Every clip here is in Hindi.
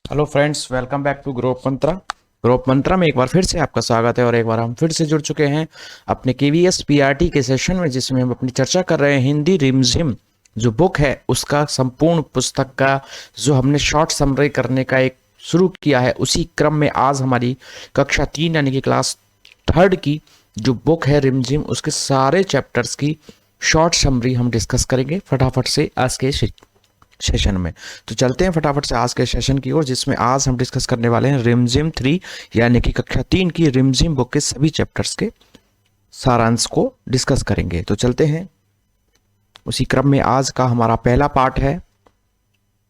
Hello friends, welcome back to grow up Mantra. Grow up Mantra में एक बार फिर से आपका स्वागत है और एक बार हम फिर से जुड़ चुके हैं अपने केवीएस पीआरटी के सेशन में, जिसमें हम अपनी चर्चा कर रहे हैं हिंदी रिमझिम जो बुक है उसका संपूर्ण पुस्तक का जो हमने शॉर्ट समरी करने का एक शुरू किया है। उसी क्रम में आज हमारी कक्षा 3 यानी कि क्लास थर्ड की जो बुक है रिमझिम, उसके सारे चैप्टर्स की शॉर्ट समरी हम डिस्कस करेंगे फटाफट से आज के सेशन में। तो चलते हैं फटाफट से आज के सेशन की ओर, जिसमें आज हम डिस्कस करने वाले हैं रिमझिम 3 यानी कि कक्षा 3 की रिमझिम बुक के सभी चैप्टर्स के सारांश को डिस्कस करेंगे। तो चलते हैं उसी क्रम में। आज का हमारा पहला पार्ट है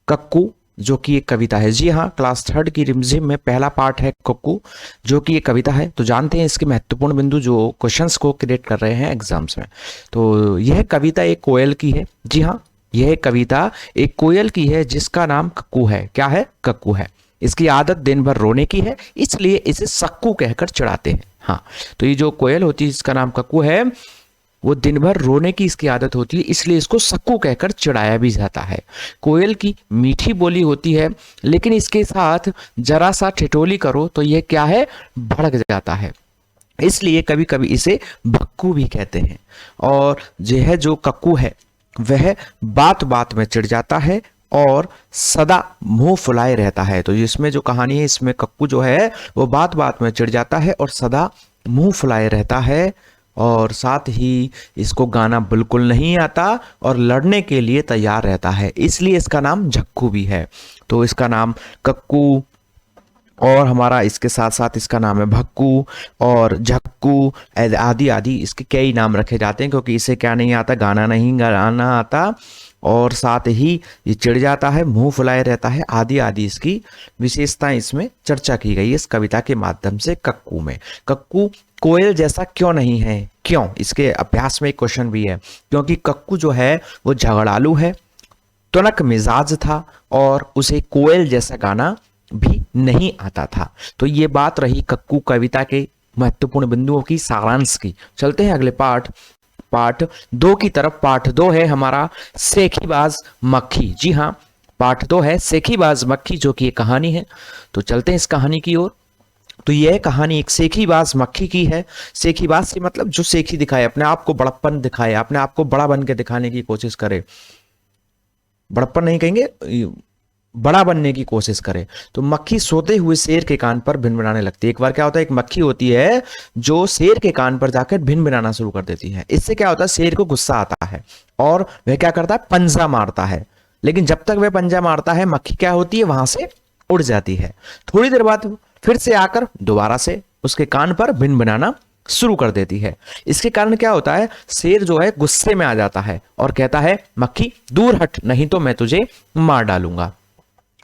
कक्कू, जो कि एक कविता है। जी हाँ, क्लास थर्ड की रिमझिम में पहला पार्ट है कक्कू, जो कि एक कविता है। तो जानते हैं इसके महत्वपूर्ण बिंदु जो क्वेश्चंस को क्रिएट कर रहे हैं एग्जाम्स में। तो यह कविता एक कोयल की है। जी हाँ, यह कविता एक कोयल की है जिसका नाम कक्कू है। क्या है? कक्कू है। इसकी आदत दिन भर रोने की है, इसलिए इसे सक्कू कहकर चिढ़ाते हैं। हाँ, तो ये जो कोयल होती है जिसका नाम कक्कू है, वो दिन भर रोने की इसकी आदत होती है, इसलिए इसको सक्कू कहकर चिढ़ाया भी जाता है। कोयल की मीठी बोली होती है, लेकिन इसके साथ जरा सा ठिठोली करो तो यह क्या है? भड़क जाता है, इसलिए कभी कभी इसे भक्कू भी कहते हैं। और यह जो कक्कू है वह बात बात में चिढ़ जाता है और सदा मुंह फुलाए रहता है। तो इसमें जो कहानी है, इसमें कक्कू जो है वो बात बात में चिढ़ जाता है और सदा मुंह फुलाए रहता है, और साथ ही इसको गाना बिल्कुल नहीं आता और लड़ने के लिए तैयार रहता है, इसलिए इसका नाम झक्कू भी है। तो इसका नाम कक्कू और हमारा इसके साथ साथ इसका नाम है भक्कू और झक्कू आदि आदि, इसके कई नाम रखे जाते हैं क्योंकि इसे क्या नहीं आता? गाना नहीं गाना आता, और साथ ही ये चिढ़ जाता है, मुंह फुलाए रहता है, आदि आदि इसकी विशेषताएं इसमें चर्चा की गई है इस कविता के माध्यम से कक्कू में। कक्कू कोयल जैसा क्यों नहीं है? क्यों? इसके अभ्यास में एक क्वेश्चन भी है। क्योंकि कक्कू जो है वो झगड़ालू है, तुनक मिजाज था और उसे कोयल जैसा गाना भी नहीं आता था। तो ये बात रही कक्कू कविता के महत्वपूर्ण बिंदुओं की, सारांश की। चलते हैं अगले पार्ट 2 की तरफ। पार्ट 2 है हमारा सेखीबाज मक्खी। जी हाँ, पार्ट 2 है सेखीबाज मक्खी, जो कि एक कहानी है। तो चलते हैं इस कहानी की ओर। तो यह कहानी एक सेखीबाज मक्खी की है। सेखीबाज से मतलब जो सेखी दिखाए, अपने आप को बड़प्पन दिखाए, अपने आप को बड़ा बन के दिखाने की कोशिश करे। बड़प्पन नहीं कहेंगे, बड़ा बनने की कोशिश करे। तो मक्खी सोते हुए शेर के कान पर भिनभिनाने लगती है। एक बार क्या होता है, एक मक्खी होती है जो शेर के कान पर जाकर भिनभिनाना शुरू कर देती है। इससे क्या होता है, शेर को गुस्सा आता है और वह क्या करता है? पंजा मारता है। लेकिन जब तक वह पंजा मारता है, मक्खी क्या होती है? वहां से उड़ जाती है। थोड़ी देर बाद फिर से आकर दोबारा से उसके कान पर भिनभिनाना शुरू कर देती है। इसके कारण क्या होता है, शेर जो है गुस्से में आ जाता है और कहता है, मक्खी दूर हट, नहीं तो मैं तुझे मार डालूंगा।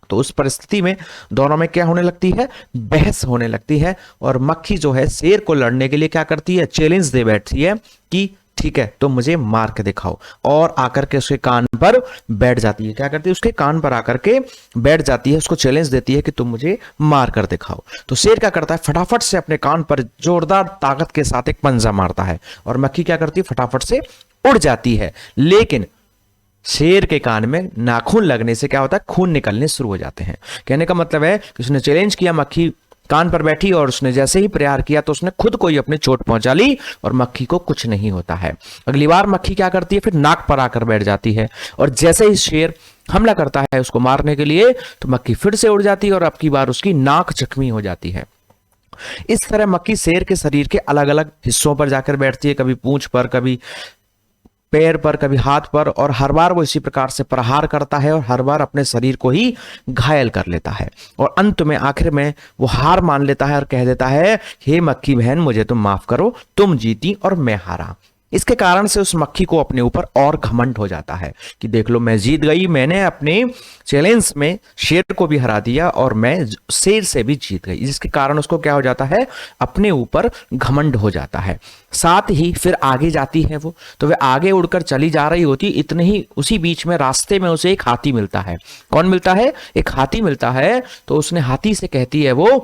तो उस परिस्थिति में दोनों में क्या होने लगती है? बहस होने लगती है, और मक्खी जो है शेर को लड़ने के लिए क्या करती है? चैलेंज दे बैठती है कि ठीक है, तो मुझे मार के दिखाओ, और आकर के उसके कान पर बैठ जाती है। क्या करती है? उसके कान पर आकर के बैठ जाती है, उसको चैलेंज देती है कि तुम मुझे मार कर दिखाओ। तो शेर क्या करता है? फटाफट से अपने कान पर जोरदार ताकत के साथ एक पंजा मारता है, और मक्खी क्या करती है? फटाफट से उड़ जाती है। लेकिन शेर के कान में नाखून लगने से क्या होता है? खून निकलने शुरू हो जाते हैं। कहने का मतलब है कि उसने चैलेंज किया, मक्खी कान पर बैठी और उसने जैसे ही प्रहार किया तो उसने खुद को ही अपनी चोट पहुंचा ली, और मक्खी को कुछ नहीं होता है। अगली बार मक्खी क्या करती है? फिर नाक पर आकर बैठ जाती है, और जैसे ही शेर हमला करता है उसको मारने के लिए, तो मक्खी फिर से उड़ जाती है और अब की बार उसकी नाक जख्मी हो जाती है। इस तरह मक्खी शेर के शरीर के अलग अलग हिस्सों पर जाकर बैठती है, कभी पूंछ पर, कभी पैर पर, कभी हाथ पर, और हर बार वो इसी प्रकार से प्रहार करता है और हर बार अपने शरीर को ही घायल कर लेता है। और अंत में आखिर में वो हार मान लेता है और कह देता है, हे मक्खी बहन, मुझे तुम माफ करो, तुम जीती और मैं हारा। इसके कारण से उस मक्खी को अपने ऊपर और घमंड हो जाता है कि देख लो, मैं जीत गई, मैंने अपने चैलेंज में शेर को भी हरा दिया और मैं शेर से भी जीत गई। जिसके कारण उसको क्या हो जाता है? अपने ऊपर घमंड हो जाता है। साथ ही फिर आगे जाती है वो, तो वह आगे उड़कर चली जा रही होती, इतने ही उसी बीच में रास्ते में उसे एक हाथी मिलता है। कौन मिलता है? एक हाथी मिलता है। तो उसने हाथी से कहती है वो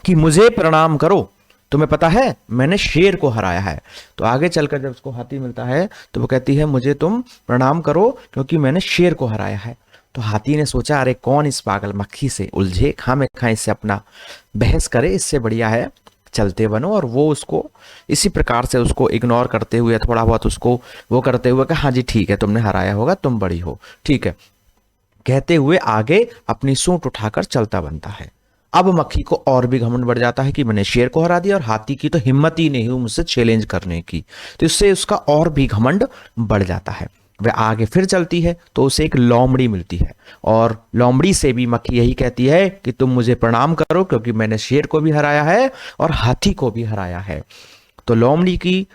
कि मुझे प्रणाम करो, तुम्हें पता है मैंने शेर को हराया है। तो आगे चलकर जब उसको हाथी मिलता है तो वो कहती है, मुझे तुम प्रणाम करो क्योंकि मैंने शेर को हराया है। तो हाथी ने सोचा अरे कौन इस पागल मक्खी से उलझे, खामे खा इससे अपना बहस करे, इससे बढ़िया है चलते बनो। और वो उसको इसी प्रकार से उसको इग्नोर करते हुए, थोड़ा बहुत उसको वो करते हुए कि हाँ जी ठीक है, तुमने हराया होगा, तुम बड़ी हो, ठीक है, कहते हुए आगे अपनी सूंड उठाकर चलता बनता है। अब मक्खी को और भी घमंड बढ़ जाता है कि मैंने शेर को हरा दिया और हाथी की तो हिम्मत ही नहीं हुई मुझसे चैलेंज करने की, तो इससे उसका और भी घमंड बढ़ जाता है। वह आगे फिर चलती है तो उसे एक लोमड़ी मिलती है, और लोमड़ी से भी मक्खी यही कहती है कि तुम मुझे प्रणाम करो क्योंकि मैंने शेर को भी हराया है और हाथी को भी हराया है। तो लोमड़ी की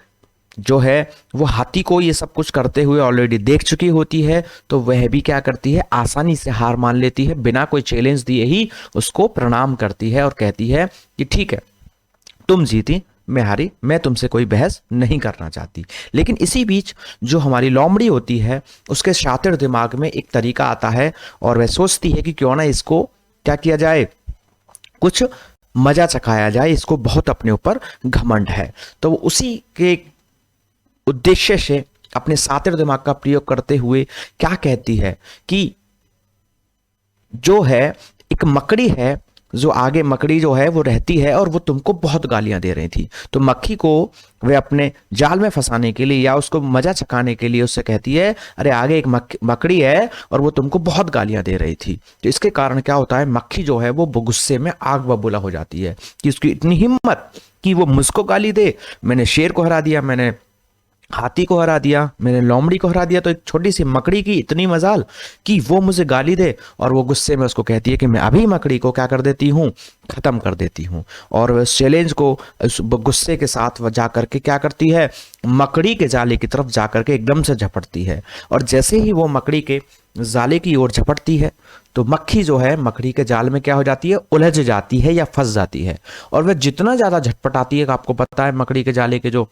जो है वो हाथी को ये सब कुछ करते हुए ऑलरेडी देख चुकी होती है, तो वह भी क्या करती है, आसानी से हार मान लेती है, बिना कोई चैलेंज दिए ही उसको प्रणाम करती है और कहती है कि ठीक है तुम जीती, मैं हारी, मैं तुमसे कोई बहस नहीं करना चाहती। लेकिन इसी बीच जो हमारी लोमड़ी होती है उसके शातिर दिमाग में एक तरीका आता है और वह सोचती है कि क्यों ना इसको क्या किया जाए, कुछ मजा चखाया जाए, इसको बहुत अपने ऊपर घमंड है। तो वो उसी के उद्देश्य से अपने शातिर दिमाग का प्रयोग करते हुए क्या कहती है कि जो है एक मकड़ी है, जो आगे मकड़ी जो है वो रहती है और वो तुमको बहुत गालियां दे रही थी, तो मक्खी को वे अपने जाल में फंसाने के लिए या उसको मजा चखाने के लिए उससे कहती है अरे आगे एक मकड़ी है और वो तुमको बहुत गालियां दे रही थी। तो इसके कारण क्या होता है, मक्खी जो है वो गुस्से में आग बबूला हो जाती है कि उसकी इतनी हिम्मत कि वो मुझको गाली दे, मैंने शेर को हरा दिया, मैंने हाथी को हरा दिया, मैंने लोमड़ी को हरा दिया, तो एक छोटी सी मकड़ी की इतनी मजाल कि वो मुझे गाली दे। और वो गुस्से में उसको कहती है कि मैं अभी मकड़ी को क्या कर देती हूँ, खत्म कर देती हूँ। और वह चैलेंज को उस गुस्से के साथ वह जा करके क्या करती है, मकड़ी के जाले की तरफ जा करके एकदम से झपटती है। और जैसे ही वो मकड़ी के जाले की ओर झपटती है तो मक्खी जो है मकड़ी के जाल में क्या हो जाती है, उलझ जाती है या फंस जाती है। और वह जितना ज्यादा झटपटाती है, आपको पता है मकड़ी के जाले के जो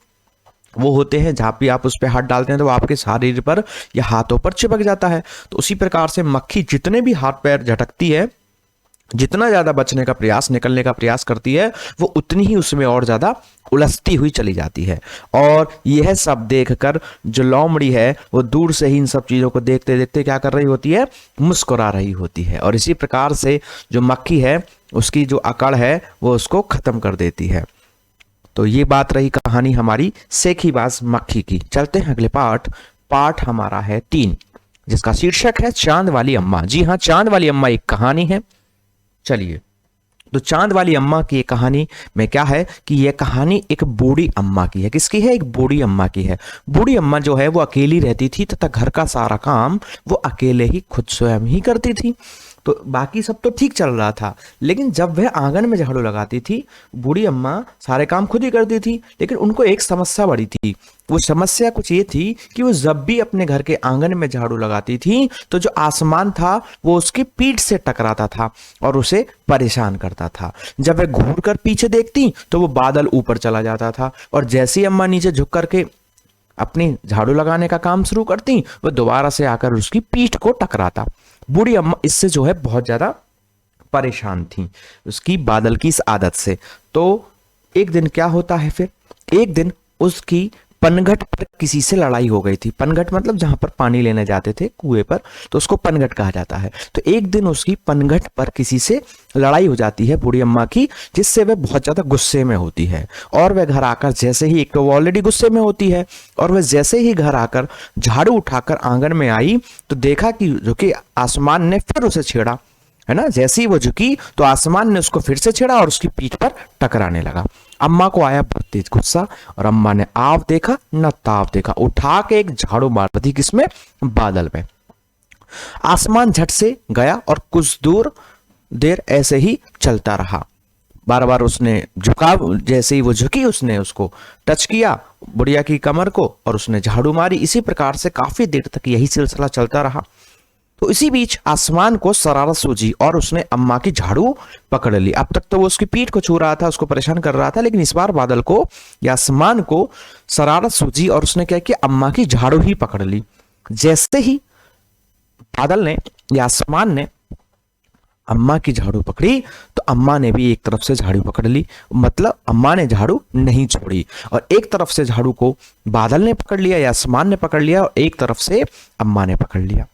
वो होते हैं जहाँ पे आप उस पर हाथ डालते हैं तो वो आपके शरीर पर या हाथों पर चिपक जाता है। तो उसी प्रकार से मक्खी जितने भी हाथ पैर झटकती है, जितना ज्यादा बचने का प्रयास, निकलने का प्रयास करती है, वो उतनी ही उसमें और ज्यादा उलझती हुई चली जाती है। और यह सब देखकर जो लोमड़ी है वो दूर से ही इन सब चीजों को देखते देखते क्या कर रही होती है, मुस्कुरा रही होती है। और इसी प्रकार से जो मक्खी है उसकी जो अकड़ है वो उसको खत्म कर देती है। तो ये बात रही कहानी हमारी सेखीबाज मक्खी की। चलते हैं अगले पार्ट हमारा है 3, जिसका शीर्षक है चांद वाली अम्मा। जी हाँ, चांद वाली अम्मा एक कहानी है। चलिए, तो चांद वाली अम्मा की एक कहानी में क्या है कि यह कहानी एक बूढ़ी अम्मा की है। किसकी है, एक बूढ़ी अम्मा की है। बूढ़ी अम्मा जो है वो अकेली रहती थी तथा घर का सारा काम वो अकेले ही खुद स्वयं ही करती थी। तो बाकी सब तो ठीक चल रहा था, लेकिन जब वह आंगन में झाड़ू लगाती थी, बूढ़ी अम्मा सारे काम खुद ही करती थी, लेकिन उनको एक समस्या बड़ी थी। वो समस्या कुछ ये थी कि वो जब भी अपने घर के आंगन में झाड़ू लगाती थी तो जो आसमान था वो उसकी पीठ से टकराता था और उसे परेशान करता था। जब वह घूर कर पीछे देखती तो वो बादल ऊपर चला जाता था, और जैसे ही अम्मा नीचे झुक करके अपनी झाड़ू लगाने का काम शुरू करती, वो दोबारा से आकर उसकी पीठ को टकराता। बूढ़ी अम्मा इससे जो है बहुत ज्यादा परेशान थी, उसकी बादल की इस आदत से। तो एक दिन क्या होता है, फिर एक दिन उसकी पनघट पर किसी से लड़ाई हो गई थी। पनघट मतलब जहां पर पानी लेने जाते थे कुएं पर, तो उसको पनघट कहा जाता है। तो एक दिन उसकी पनघट पर किसी से लड़ाई हो जाती है बूढ़ी अम्मा की, जिससे वह बहुत ज्यादा गुस्से में होती है। और वह घर आकर जैसे ही, एक तो वो ऑलरेडी गुस्से में होती है, और वह जैसे ही घर आकर झाड़ू उठाकर आंगन में आई तो देखा कि जो कि आसमान ने फिर उसे छेड़ा, है ना। जैसे ही वो झुकी तो आसमान ने उसको फिर से छेड़ा और उसकी पीठ पर टकराने लगा। अम्मा को आया बहुत तेज गुस्सा, और अम्मा ने आव देखा न ताव देखा, उठा के एक झाड़ू मार दी, किसमें, बादल में। आसमान झट से गया और कुछ देर ऐसे ही चलता रहा। बार बार उसने झुका, जैसे ही वो झुकी उसने उसको टच किया बुढ़िया की कमर को और उसने झाड़ू मारी। इसी प्रकार से काफी देर तक यही सिलसिला चलता रहा। तो इसी बीच आसमान को शरारत सूझी और उसने अम्मा की झाड़ू पकड़ ली। अब तक तो वो उसकी पीठ को छू रहा था, उसको परेशान कर रहा था, लेकिन इस बार बादल को या आसमान को शरारत सूझी और उसने क्या किया, अम्मा की झाड़ू ही पकड़ ली। जैसे ही बादल ने या आसमान ने अम्मा की झाड़ू पकड़ी तो अम्मा ने भी एक तरफ से झाड़ू पकड़ ली, मतलब अम्मा ने झाड़ू नहीं छोड़ी। और एक तरफ से झाड़ू को बादल ने पकड़ लिया या आसमान ने पकड़ लिया, और एक तरफ से अम्मा ने पकड़ लिया।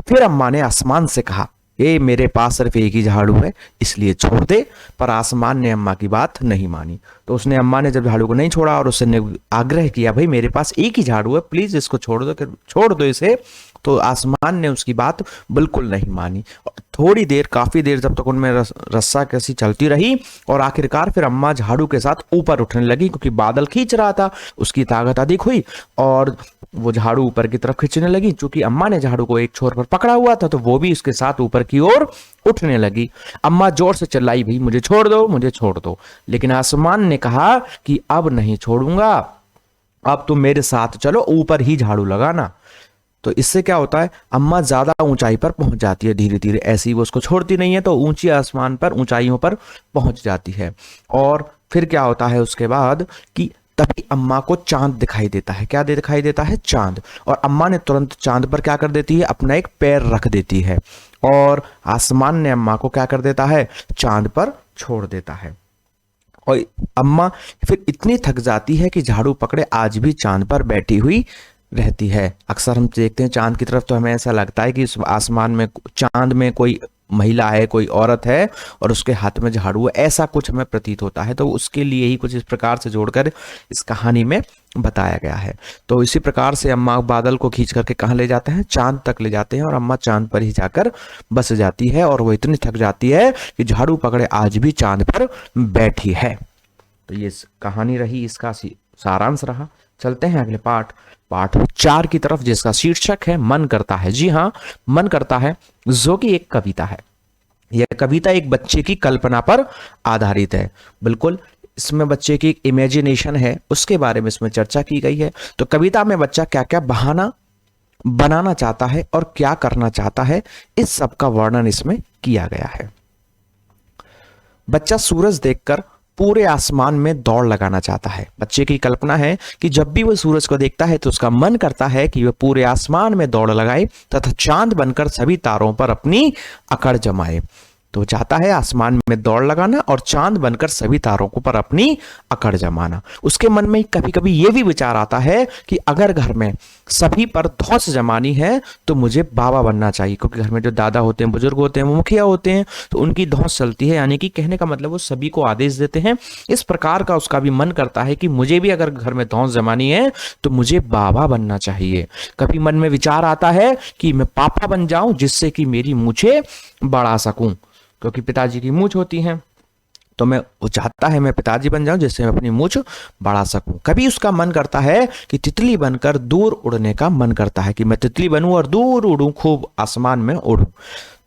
फिर अम्मा ने आसमान से कहा, ए मेरे पास सिर्फ एक ही झाड़ू है, इसलिए छोड़ दे। पर आसमान ने अम्मा की बात नहीं मानी। तो उसने, अम्मा ने जब झाड़ू को नहीं छोड़ा और उसने आग्रह किया, भाई मेरे पास एक ही झाड़ू है, प्लीज इसको छोड़ दो, छोड़ दो इसे, तो आसमान ने उसकी बात बिल्कुल नहीं मानी। थोड़ी देर, काफी देर जब तक उनमें रस्सा कैसी चलती रही, और आखिरकार फिर अम्मा झाड़ू के साथ ऊपर उठने लगी, क्योंकि बादल खींच रहा था, उसकी ताकत अधिक हुई और वो झाड़ू ऊपर की तरफ खींचने लगी। चूंकि अम्मा ने झाड़ू को एक छोर पर पकड़ा हुआ था, तो वो भी उसके साथ ऊपर की ओर उठने लगी। अम्मा जोर से चिल्लाई, भाई मुझे छोड़ दो, मुझे छोड़ दो। लेकिन आसमान ने कहा कि अब नहीं छोड़ूंगा, अब तुम मेरे साथ चलो, ऊपर ही झाड़ू लगाना। तो इससे क्या होता है, अम्मा ज्यादा ऊंचाई पर पहुंच जाती है धीरे धीरे, ऐसी वो उसको छोड़ती नहीं है, तो ऊंची आसमान पर, ऊंचाइयों पर पहुंच जाती है। और फिर क्या होता है उसके बाद कि तभी अम्मा को चांद दिखाई देता है। क्या दिखाई देता है? चांद। और अम्मा ने तुरंत चांद पर क्या कर देती है? अपना एक पैर रख देती है, और आसमान ने अम्मा को क्या कर देता है? चांद पर छोड़ देता है। और अम्मा फिर इतनी थक जाती है कि झाड़ू पकड़े आज भी चांद पर बैठी हुई रहती है। अक्सर हम देखते हैं चांद की तरफ, तो हमें ऐसा लगता है कि आसमान में, चांद में कोई महिला है, कोई औरत है और उसके हाथ में झाड़ू है, ऐसा कुछ हमें प्रतीत होता है। तो उसके लिए ही कुछ इस प्रकार से जोड़कर इस कहानी में बताया गया है। तो इसी प्रकार से अम्मा बादल को खींच करके कहाँ ले जाते हैं? चांद तक ले जाते हैं, और अम्मा चांद पर ही जाकर बस जाती है, और वो इतनी थक जाती है कि झाड़ू पकड़े आज भी चांद पर बैठी है। तो ये कहानी रही, इसका सारांश रहा। चलते हैं अगले पाठ 4 की तरफ, जिसका शीर्षक है मन करता है। जी हाँ, मन करता है, जो कि एक कविता है। यह कविता एक बच्चे की कल्पना पर आधारित है। बिल्कुल, इसमें बच्चे की इमेजिनेशन है, उसके बारे में इसमें चर्चा की गई है। तो कविता में बच्चा क्या क्या बहाना बनाना चाहता है और क्या करना चाहता है, इस सब का वर्णन इसमें किया गया है। बच्चा सूरज देखकर पूरे आसमान में दौड़ लगाना चाहता है। बच्चे की कल्पना है कि जब भी वह सूरज को देखता है तो उसका मन करता है कि वह पूरे आसमान में दौड़ लगाए तथा चांद बनकर सभी तारों पर अपनी अकड़ जमाए। तो चाहता है आसमान में दौड़ लगाना और चांद बनकर सभी तारों को पर अपनी अकड़ जमाना। उसके मन में कभी कभी यह भी विचार आता है कि अगर घर में सभी पर धौंस जमानी है तो मुझे बाबा बनना चाहिए, क्योंकि घर में जो दादा होते हैं, बुजुर्ग होते हैं, वो मुखिया होते हैं, तो उनकी धौंस चलती है, यानी कि कहने का मतलब वो सभी को आदेश देते हैं। इस प्रकार का उसका भी मन करता है कि मुझे भी अगर घर में धौंस जमानी है तो मुझे बाबा बनना चाहिए। कभी मन में विचार आता है कि मैं पापा बन जाऊं, जिससे कि मेरी मूछें बढ़ा सकूं, क्योंकि पिताजी की मूछ होती है, तो वो चाहता है मैं पिताजी बन जाऊं जिससे मैं अपनी मूछ बढ़ा सकूं। कभी उसका मन करता है कि तितली बनकर दूर उड़ने का मन करता है, कि मैं तितली बनूं और दूर उड़ूं, खूब आसमान में उड़ूं।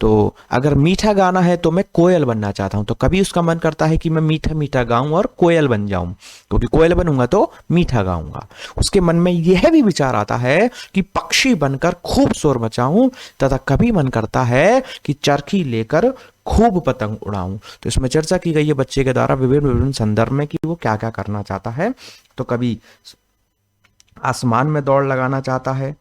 तो अगर मीठा गाना है तो मैं कोयल बनना चाहता हूं। तो कभी उसका मन करता है कि मैं मीठा मीठा गाऊं और कोयल बन जाऊं, क्योंकि कोयल बनूंगा तो मीठा गाऊंगा। उसके मन में यह भी विचार आता है कि पक्षी बनकर खूब शोर मचाऊं, तथा कभी मन करता है कि चरखी लेकर खूब पतंग उड़ाऊं। तो इसमें चर्चा की गई है बच्चे के द्वारा विभिन्न विभिन्न संदर्भ में कि वो क्या क्या करना चाहता है। तो कभी आसमान में दौड़ लगाना चाहता है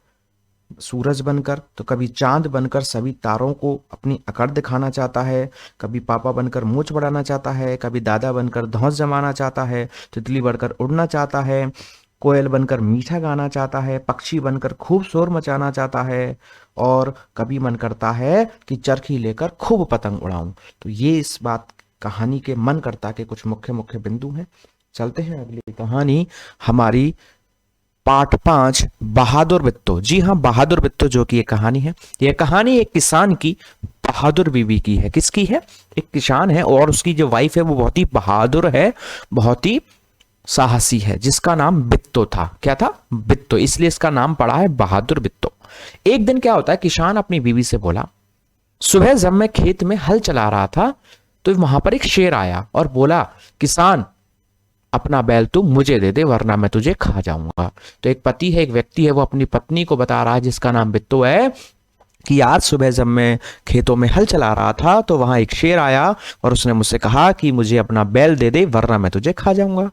सूरज बनकर, तो कभी चांद बनकर सभी तारों को अपनी अकड़ दिखाना चाहता है, कभी पापा बनकर मूंछ बढ़ाना चाहता है, कभी दादा बनकर धौंस जमाना चाहता है, तितली बनकर उड़ना चाहता है, कोयल बनकर मीठा गाना चाहता है, पक्षी बनकर खूब शोर मचाना चाहता है, और कभी मन करता है कि चरखी लेकर खूब पतंग उड़ाऊं। तो ये इस बात कहानी के मन करता के कुछ मुख्य मुख्य बिंदु हैं। चलते हैं अगली कहानी हमारी पाठ 5, बहादुर बिट्टो। जी हाँ, बहादुर बिट्टो जो कि एक कहानी है। यह कहानी एक किसान की बहादुर बीवी की है। किसकी है? एक किसान है और उसकी जो वाइफ है वो बहुत ही बहादुर है, बहुत ही साहसी है, जिसका नाम बिट्टो था। क्या था? बिट्टो, इसलिए इसका नाम पड़ा है बहादुर बिट्टो। एक दिन क्या होता है, किसान अपनी बीवी से बोला, सुबह जब मैं खेत में हल चला रहा था तो वहां पर एक शेर आया और बोला, किसान अपना बैल तू मुझे दे दे वरना मैं तुझे खा जाऊंगा। तो एक पति है, एक व्यक्ति है, वो अपनी पत्नी को बता रहा है जिसका नाम बिट्टो है कि आज सुबह जब मैं खेतों में हल चला रहा था तो वहां एक शेर आया और उसने मुझसे कहा कि मुझे अपना बैल दे दे वरना मैं तुझे खा जाऊंगा।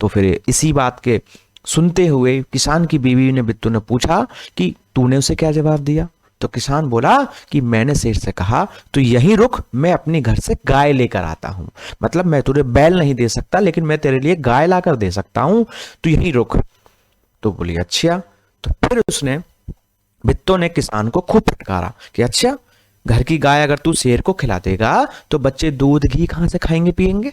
तो फिर इसी बात के सुनते हुए किसान की बीवी ने बिट्टू ने पूछा कि तूने उसे क्या जवाब दिया? तो किसान बोला कि मैंने शेर से कहा तो यहीं रुक, मैं अपने घर से गाय लेकर आता हूं। मतलब मैं तुझे बैल नहीं दे सकता लेकिन मैं तेरे लिए गाय लाकर दे सकता हूं, तो यहीं रुक। तो बोली अच्छा। तो फिर उसने बिट्टो ने किसान को खूब फटकारा कि अच्छा, घर की गाय अगर तू शेर को खिला देगा तो बच्चे दूध घी कहाँ से खाएंगे पिएंगे।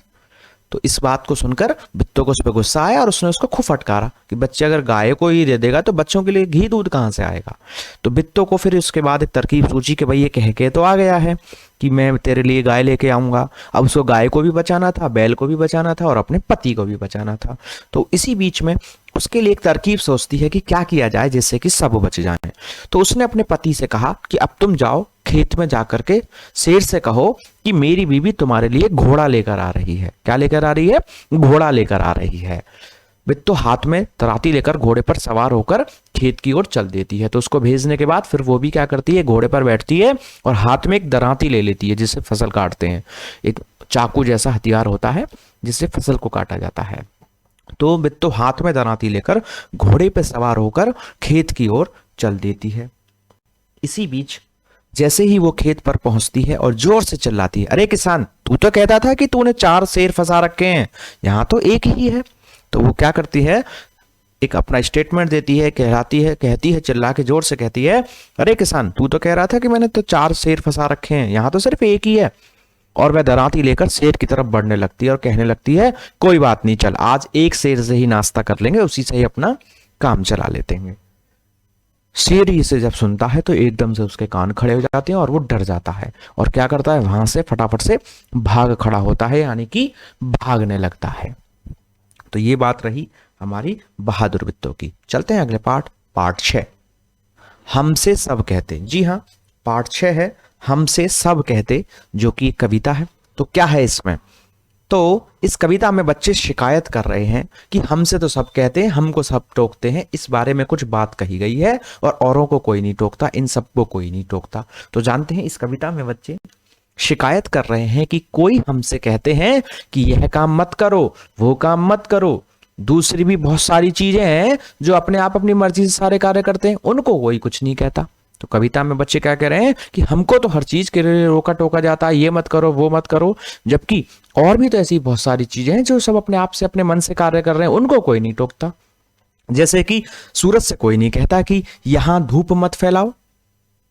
तो इस बात को सुनकर बिट्टो को उस पर गुस्सा आया और उसने उसको खूब फटकारा कि बच्चे अगर गाय को ही दे देगा तो बच्चों के लिए घी दूध कहाँ से आएगा। तो बिट्टो को फिर उसके बाद एक तरकीब सोची कि भाई ये कह के तो आ गया है कि मैं तेरे लिए गाय लेके आऊंगा। अब उसको गाय को भी बचाना था, बैल को भी बचाना था और अपने पति को भी बचाना था। तो इसी बीच में उसके लिए एक तरकीब सोचती है कि क्या किया जाए जिससे कि सब बच जाएं। तो उसने अपने पति से कहा कि अब तुम जाओ खेत में जाकर के शेर से कहो कि मेरी बीवी तुम्हारे लिए घोड़ा लेकर आ रही है। क्या लेकर आ रही है? घोड़ा लेकर आ रही है। बिट्टो हाथ में तराती लेकर घोड़े पर सवार होकर खेत की ओर चल देती है। तो उसको भेजने के बाद फिर वो भी क्या करती है, घोड़े पर बैठती है और हाथ में एक दराती ले लेती है जिससे फसल काटते हैं। एक चाकू जैसा हथियार होता है जिससे फसल को काटा जाता है। तो बिट्टो हाथ में दराती लेकर घोड़े पर सवार होकर खेत की ओर चल देती है। इसी बीच जैसे ही वो खेत पर पहुंचती है और जोर से चिल्लाती है, अरे किसान, तू तो कहता था कि तूने 4 शेर फंसा रखे हैं, यहाँ तो एक ही है। तो वो क्या करती है, एक अपना स्टेटमेंट देती है, कहती है चिल्ला के जोर से कहती है, अरे किसान, तू तो कह रहा था कि मैंने तो 4 शेर फंसा रखे हैं, यहाँ तो सिर्फ एक ही है। और वह दराती लेकर शेर की तरफ बढ़ने लगती है और कहने लगती है, कोई बात नहीं, चल आज एक शेर से ही नाश्ता कर लेंगे, उसी से ही अपना काम चला लेते हैं। शेर इसे जब सुनता है तो एकदम से उसके कान खड़े हो जाते हैं और वो डर जाता है और क्या करता है, वहां से फटाफट से भाग खड़ा होता है, यानी कि भागने लगता है। तो ये बात रही हमारी बहादुर बिट्टो की। चलते हैं अगले पार्ट 6, हमसे सब कहते। जी हाँ, पार्ट 6 है हमसे सब कहते, जो कि एक कविता है। तो क्या है इसमें, तो इस कविता में बच्चे शिकायत कर रहे हैं कि हमसे तो सब कहते हैं, हमको सब टोकते हैं। इस बारे में कुछ बात कही गई है और औरों को कोई नहीं टोकता, इन सबको कोई नहीं टोकता। तो जानते हैं इस कविता में बच्चे शिकायत कर रहे हैं कि कोई हमसे कहते हैं कि यह काम मत करो, वो काम मत करो। दूसरी भी बहुत सारी चीजें हैं जो अपने आप अपनी मर्जी से सारे कार्य करते हैं, उनको कोई कुछ नहीं कहता। तो कविता में बच्चे क्या कह रहे हैं कि हमको तो हर चीज के लिए रोका टोका जाता है, ये मत करो, वो मत करो, जबकि और भी तो ऐसी बहुत सारी चीजें हैं जो सब अपने आप से अपने मन से कार्य कर रहे हैं, उनको कोई नहीं टोकता। जैसे कि सूरज से कोई नहीं कहता कि यहां धूप मत फैलाओ,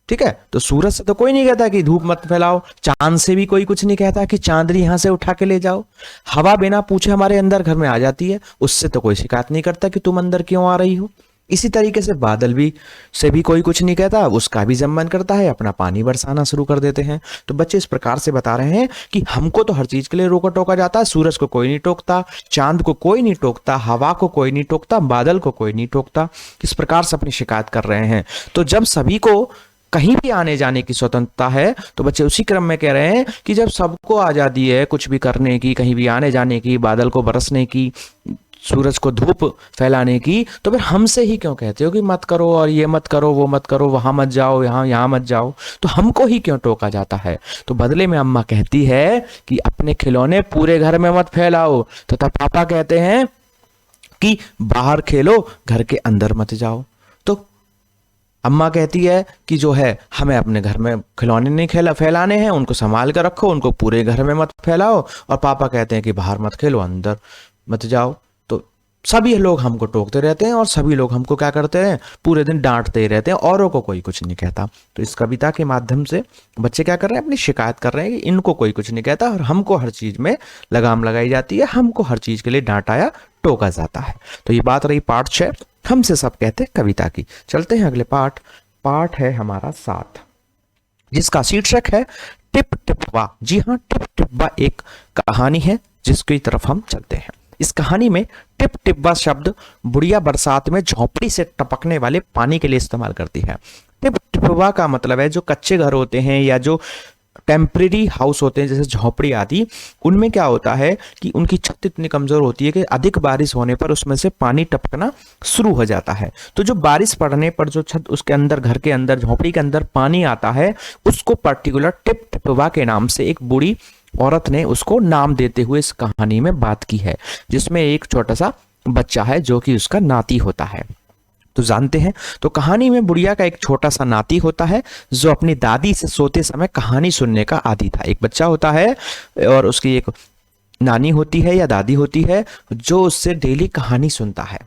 ठीक है, तो सूरज से तो कोई नहीं कहता कि धूप मत फैलाओ। चांद से भी कोई कुछ नहीं कहता कि चांदनी यहां से उठा के ले जाओ। हवा बिना पूछे हमारे अंदर घर में आ जाती है, उससे तो कोई शिकायत नहीं करता कि तुम अंदर क्यों आ रही हो। इसी तरीके से बादल भी से भी कोई कुछ नहीं कहता, उसका भी जब मन करता है अपना पानी बरसाना शुरू कर देते हैं। तो बच्चे इस प्रकार से बता रहे हैं कि हमको तो हर चीज के लिए रोका टोका जाता है, सूरज को कोई नहीं टोकता, चांद को कोई नहीं टोकता, हवा को कोई नहीं टोकता, बादल को कोई नहीं टोकता। इस प्रकार से अपनी शिकायत कर रहे हैं। तो जब सभी को कहीं भी आने जाने की स्वतंत्रता है, तो बच्चे उसी क्रम में कह रहे हैं कि जब सबको आजादी है कुछ भी करने की, कहीं भी आने जाने की, बादल को बरसने की, सूरज को धूप फैलाने की, तो फिर हमसे ही क्यों कहते हो कि मत करो और ये मत करो, वो मत करो, वहां मत जाओ, यहाँ मत जाओ, तो हमको ही क्यों टोका जाता है। तो बदले में अम्मा कहती है कि अपने खिलौने पूरे घर में मत फैलाओ, तथा पापा कहते हैं कि बाहर खेलो, घर के अंदर मत जाओ। तो अम्मा कहती है कि जो है हमें अपने घर में खिलौने नहीं फैलाने हैं, उनको संभाल कर रखो, उनको पूरे घर में मत फैलाओ। और पापा कहते हैं कि बाहर मत खेलो, अंदर मत जाओ। तो सभी लोग हमको टोकते रहते हैं और सभी लोग हमको क्या करते हैं, पूरे दिन डांटते ही रहते हैं, औरों को कोई कुछ नहीं कहता। तो इस कविता के माध्यम से बच्चे क्या कर रहे हैं, अपनी शिकायत कर रहे हैं कि इनको कोई कुछ नहीं कहता और हमको हर चीज में लगाम लगाई जाती है, हमको हर चीज के लिए डांटा या टोका जाता है। तो ये बात रही पार्ट 6 हमसे सब कहते कविता की। चलते हैं अगले पार्ट है हमारा 7, जिसका शीर्षक है टिप टिपवा। जी हाँ, टिप टिपवा एक कहानी है जिसकी तरफ हम चलते हैं। इस कहानी में टिप टिपवा शब्द बुढ़िया बरसात में झोंपड़ी से टपकने वाले पानी के लिए इस्तेमाल करती है। टिप टिपवा का मतलब है जो कच्चे घर होते हैं या जो टेम्परेरी हाउस होते हैं जैसे झोपड़ी आदि, उनमें क्या होता है कि उनकी छत इतनी कमजोर होती है कि अधिक बारिश होने पर उसमें से पानी टपकना शुरू हो जाता है। तो जो बारिश पड़ने पर जो छत उसके अंदर, घर के अंदर, झोपड़ी के अंदर पानी आता है, उसको पर्टिकुलर टिप टिपवा के नाम से एक बूढ़ी औरत ने उसको नाम देते हुए इस कहानी में बात की है, जिसमें एक छोटा सा बच्चा है जो कि उसका नाती होता है। तो जानते हैं, तो कहानी में बुढ़िया का एक छोटा सा नाती होता है जो अपनी दादी से सोते समय कहानी सुनने का आदी था। एक बच्चा होता है और उसकी एक नानी होती है या दादी होती है जो उससे डेली कहानी सुनता है।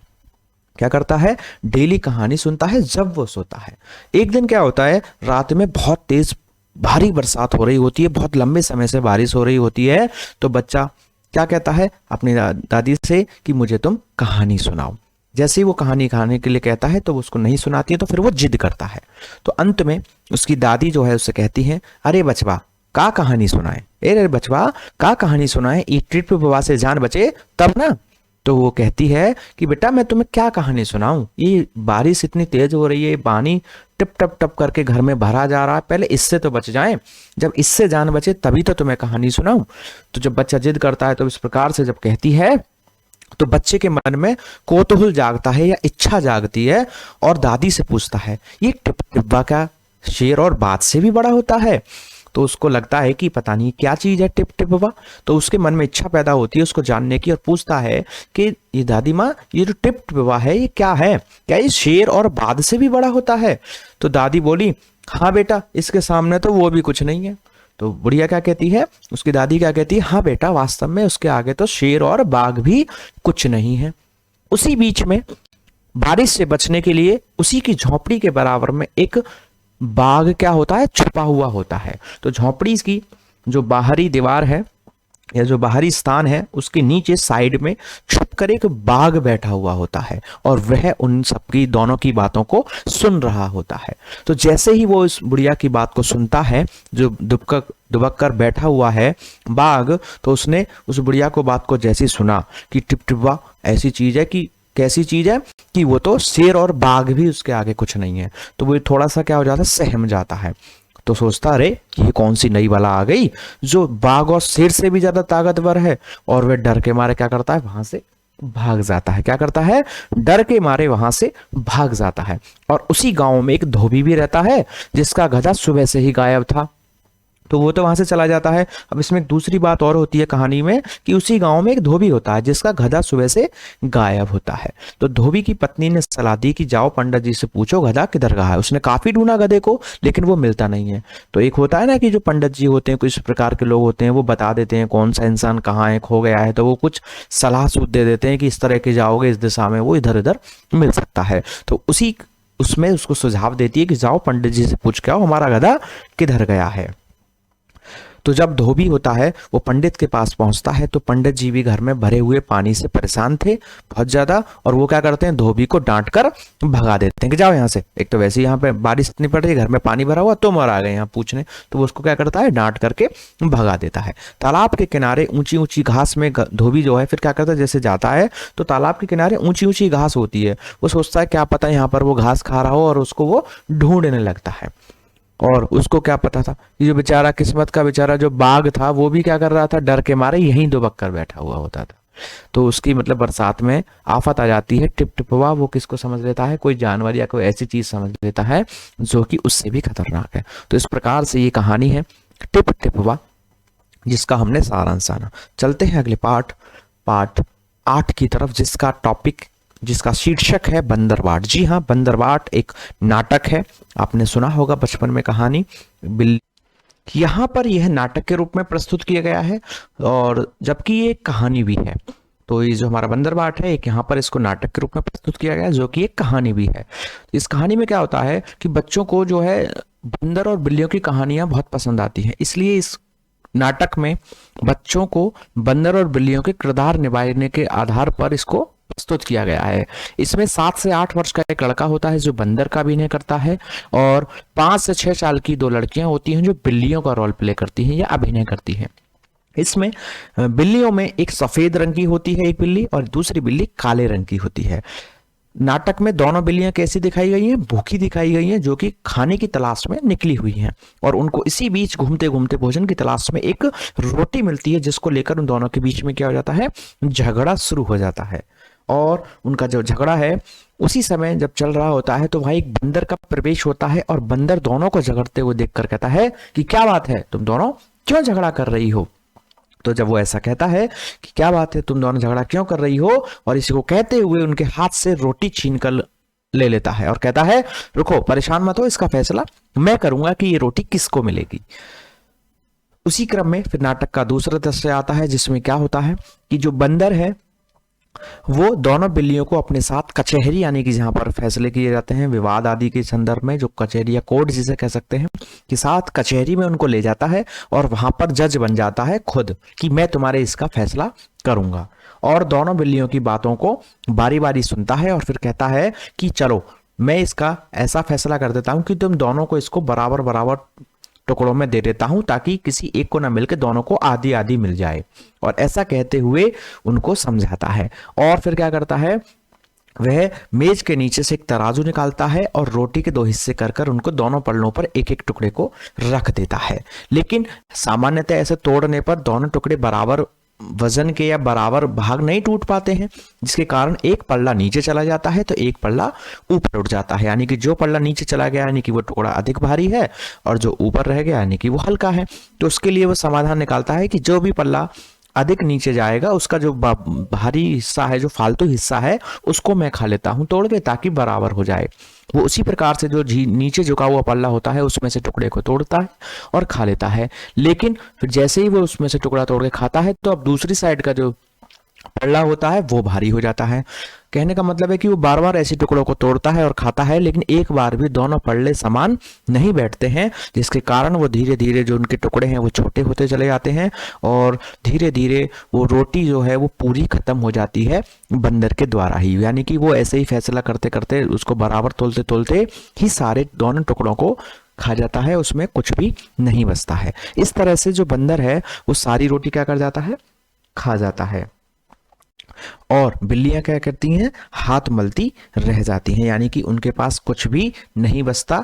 क्या करता है, डेली कहानी सुनता है जब वो सोता है। एक दिन क्या होता है, रात में बहुत तेज भारी बरसात हो रही होती है, बहुत लंबे समय से बारिश हो रही होती है। तो बच्चा क्या कहता है अपनी दादी से कि मुझे तुम कहानी सुनाओ। जैसे ही वो कहानी खाने के लिए कहता है तो वो उसको नहीं सुनाती है, तो फिर वो जिद करता है। तो अंत में उसकी दादी जो है उससे कहती है, अरे बचवा का कहानी सुनाए, अरे बचवा का कहानी सुनाए, ई ट्रिप पे बवा से जान बचे तब ना। तो वो कहती है कि बेटा मैं तुम्हें क्या कहानी सुनाऊं, ये बारिश इतनी तेज हो रही है, पानी टप टप टप करके घर में भरा जा रहा है, पहले इससे तो बच जाएं, जब इससे जान बचे तभी तो तुम्हें कहानी सुनाऊं। तो जब बच्चा जिद करता है तो इस प्रकार से जब कहती है तो बच्चे के मन में कौतूहल जागता है या इच्छा जागती है, और दादी से पूछता है ये टिप टिप्पा का शेर और बात से भी बड़ा होता है। तो उसको लगता है कि पता नहीं क्या चीज है टिप टिप्पा। तो उसके मन में इच्छा पैदा होती है उसको जानने की, और पूछता है कि ये दादी माँ ये जो टिप टिप्पा है ये क्या है, क्या ये शेर और बात से भी बड़ा होता है। तो दादी बोली, हाँ बेटा इसके सामने तो वो भी कुछ नहीं है। तो बुढ़िया क्या कहती है, उसकी दादी क्या कहती है, हाँ बेटा वास्तव में उसके आगे तो शेर और बाघ भी कुछ नहीं है। उसी बीच में बारिश से बचने के लिए उसी की झोपड़ी के बराबर में एक बाघ क्या होता है, छुपा हुआ होता है। तो झोपड़ी की जो बाहरी दीवार है या जो बाहरी स्थान है उसके नीचे साइड में छुपकर एक बाघ बैठा हुआ होता है, और वह उन सबकी दोनों की बातों को सुन रहा होता है। तो जैसे ही वो इस बुढ़िया की बात को सुनता है, जो दुबक कर बैठा हुआ है बाघ, तो उसने उस बुढ़िया को बात को जैसे सुना कि टिपटिपा ऐसी चीज है कि कैसी चीज है कि वो तो शेर और बाघ भी उसके आगे कुछ नहीं है, तो वो थोड़ा सा क्या हो जाता है, सहम जाता है। तो सोचता अरे ये कौन सी नई बला आ गई जो बाघ और शेर से भी ज्यादा ताकतवर है, और वह डर के मारे क्या करता है, वहां से भाग जाता है। क्या करता है, डर के मारे वहां से भाग जाता है। और उसी गांव में एक धोबी भी रहता है जिसका गधा सुबह से ही गायब था, तो वो तो वहां से चला जाता है। अब इसमें एक दूसरी बात और होती है कहानी में कि उसी गांव में एक धोबी होता है जिसका गधा सुबह से गायब होता है। तो धोबी की पत्नी ने सलाह दी कि जाओ पंडित जी से पूछो गधा किधर गया है। उसने काफी ढूंढा गधे को लेकिन वो मिलता नहीं है। तो एक होता है ना कि जो पंडित जी होते हैं कुछ प्रकार के लोग होते हैं, वो बता देते हैं कौन सा इंसान कहाँ है, खो गया है, तो वो कुछ सलाह सूद दे देते हैं कि इस तरह के जाओगे इस दिशा में वो इधर इधर मिल सकता है। तो उसी उसमें उसको सुझाव देती है कि जाओ पंडित जी से पूछ के आओ हमारा गधा किधर गया है। तो जब धोबी होता है वो पंडित के पास पहुंचता है, तो पंडित जी भी घर में भरे हुए पानी से परेशान थे बहुत ज्यादा, और वो क्या करते हैं, धोबी को डांट कर भगा देते हैं कि जाओ यहाँ से, एक तो वैसे ही यहाँ पे बारिश इतनी पड़ रही है, घर में पानी भरा हुआ, तुम और आ गए यहाँ पूछने। तो वो उसको क्या करता है, डांट करके भगा देता है। तालाब के किनारे ऊंची ऊंची घास में धोबी जो है फिर क्या करता है, जैसे जाता है तो तालाब के किनारे ऊंची ऊंची घास होती है, वो सोचता है क्या पता यहाँ पर वो घास खा रहा हो, और उसको वो ढूंढने लगता है। और उसको क्या पता था कि जो बेचारा किस्मत का बेचारा जो बाघ था वो भी क्या कर रहा था, डर के मारे यहीं दुबक कर बैठा हुआ होता था। तो उसकी मतलब बरसात में आफत आ जाती है, टिप टिपवा वो किसको समझ लेता है, कोई जानवर या कोई ऐसी चीज समझ लेता है जो कि उससे भी खतरनाक है। तो इस प्रकार से ये कहानी है टिप टिपवा, जिसका हमने सारांश जाना। चलते हैं अगले पार्ट 8 की तरफ, जिसका शीर्षक है बंदरबाट। जी हाँ, बंदरबाट एक नाटक है, आपने सुना होगा बचपन में कहानी। यहाँ पर यह नाटक के रूप में प्रस्तुत किया गया है, और जबकि ये कहानी भी है। तो ये जो हमारा बंदरबाट है एक यहाँ पर इसको नाटक के रूप में प्रस्तुत किया गया है, जो कि एक कहानी भी है। इस कहानी में क्या होता है कि बच्चों को जो है बंदर और बिल्लियों की कहानियां बहुत पसंद आती हैं, इसलिए इस नाटक में बच्चों को बंदर और बिल्लियों के किरदार निभाने के आधार पर इसको प्रस्तुत किया गया है। इसमें 7 से 8 वर्ष का एक लड़का होता है जो बंदर का अभिनय करता है, और 5 से 6 साल की 2 लड़कियां होती हैं जो बिल्लियों का रोल प्ले करती हैं या अभिनय करती हैं। इसमें बिल्लियों में एक सफेद रंग की होती है एक बिल्ली, और दूसरी बिल्ली काले रंग की होती है। नाटक में दोनों बिल्लियां कैसी दिखाई गई हैं, भूखी दिखाई गई हैं, जो कि खाने की तलाश में निकली हुई हैं, और उनको इसी बीच घूमते घूमते भोजन की तलाश में एक रोटी मिलती है, जिसको लेकर उन दोनों के बीच में क्या हो जाता है, झगड़ा शुरू हो जाता है। और उनका जो झगड़ा है उसी समय जब चल रहा होता है तो वहां एक बंदर का प्रवेश होता है, और बंदर दोनों को झगड़ते हुए देखकर कहता है कि क्या बात है, तुम दोनों क्यों झगड़ा कर रही हो। तो जब वो ऐसा कहता है कि क्या बात है तुम दोनों झगड़ा क्यों कर रही हो, और इसी को कहते हुए उनके हाथ से रोटी छीन कर ले लेता है और कहता है रुको, परेशान मत हो, इसका फैसला मैं करूंगा कि ये रोटी किसको मिलेगी। उसी क्रम में फिर नाटक का दूसरा दृश्य आता है, जिसमें क्या होता है कि जो बंदर है वो दोनों बिल्लियों को अपने साथ कचहरी, यानी कि जहाँ पर फैसले किए जाते हैं विवाद आदि के संदर्भ में, जो कचहरी या कोर्ट जिसे कह सकते हैं, कि साथ कचहरी में उनको ले जाता है और वहां पर जज बन जाता है खुद, कि मैं तुम्हारे इसका फैसला करूंगा। और दोनों बिल्लियों की बातों को बारी बारी सुनता है और फिर कहता है कि चलो मैं इसका ऐसा फैसला कर देता हूं कि तुम दोनों को इसको बराबर बराबर टुकड़ों में दे देता हूं, ताकि किसी एक को ना मिलकर दोनों को आधी आधी मिल जाए। और ऐसा कहते हुए उनको समझाता है और फिर क्या करता है, वह मेज के नीचे से एक तराजू निकालता है और रोटी के दो हिस्से कर कर उनको दोनों पल्लों पर एक एक टुकड़े को रख देता है। लेकिन सामान्यतः ऐसे तोड़ने पर दोनों टुकड़े बराबर वजन के या बराबर भाग नहीं टूट पाते हैं, जिसके कारण एक पल्ला नीचे चला जाता है तो एक पल्ला ऊपर उठ जाता है। यानी कि जो पल्ला नीचे चला गया यानी कि वो टुकड़ा अधिक भारी है और जो ऊपर रह गया यानी कि वो हल्का है। तो उसके लिए वो समाधान निकालता है कि जो भी पल्ला अधिक नीचे जाएगा उसका जो भारी हिस्सा है, जो फालतू हिस्सा है, उसको मैं खा लेता हूं तोड़ के, ताकि बराबर हो जाए। वो उसी प्रकार से जो नीचे झुका हुआ पल्ला होता है उसमें से टुकड़े को तोड़ता है और खा लेता है। लेकिन फिर जैसे ही वो उसमें से टुकड़ा तोड़ के खाता है तो अब दूसरी साइड का जो पल्ला होता है वो भारी हो जाता है। कहने का मतलब है कि वो बार बार ऐसे टुकड़ों को तोड़ता है और खाता है, लेकिन एक बार भी दोनों पल्ले समान नहीं बैठते हैं, जिसके कारण वो धीरे धीरे जो उनके टुकड़े हैं वो छोटे होते चले जाते हैं और धीरे धीरे वो रोटी जो है वो पूरी खत्म हो जाती है बंदर के द्वारा ही। यानी कि वो ऐसे ही फैसला करते करते उसको बराबर तोलते तोलते ही सारे दोनों टुकड़ों को खा जाता है, उसमें कुछ भी नहीं बचता है। इस तरह से जो बंदर है वो सारी रोटी क्या कर जाता है, खा जाता है। और बिल्लियां क्या करती हैं, हाथ मलती रह जाती हैं, यानी कि उनके पास कुछ भी नहीं बचता।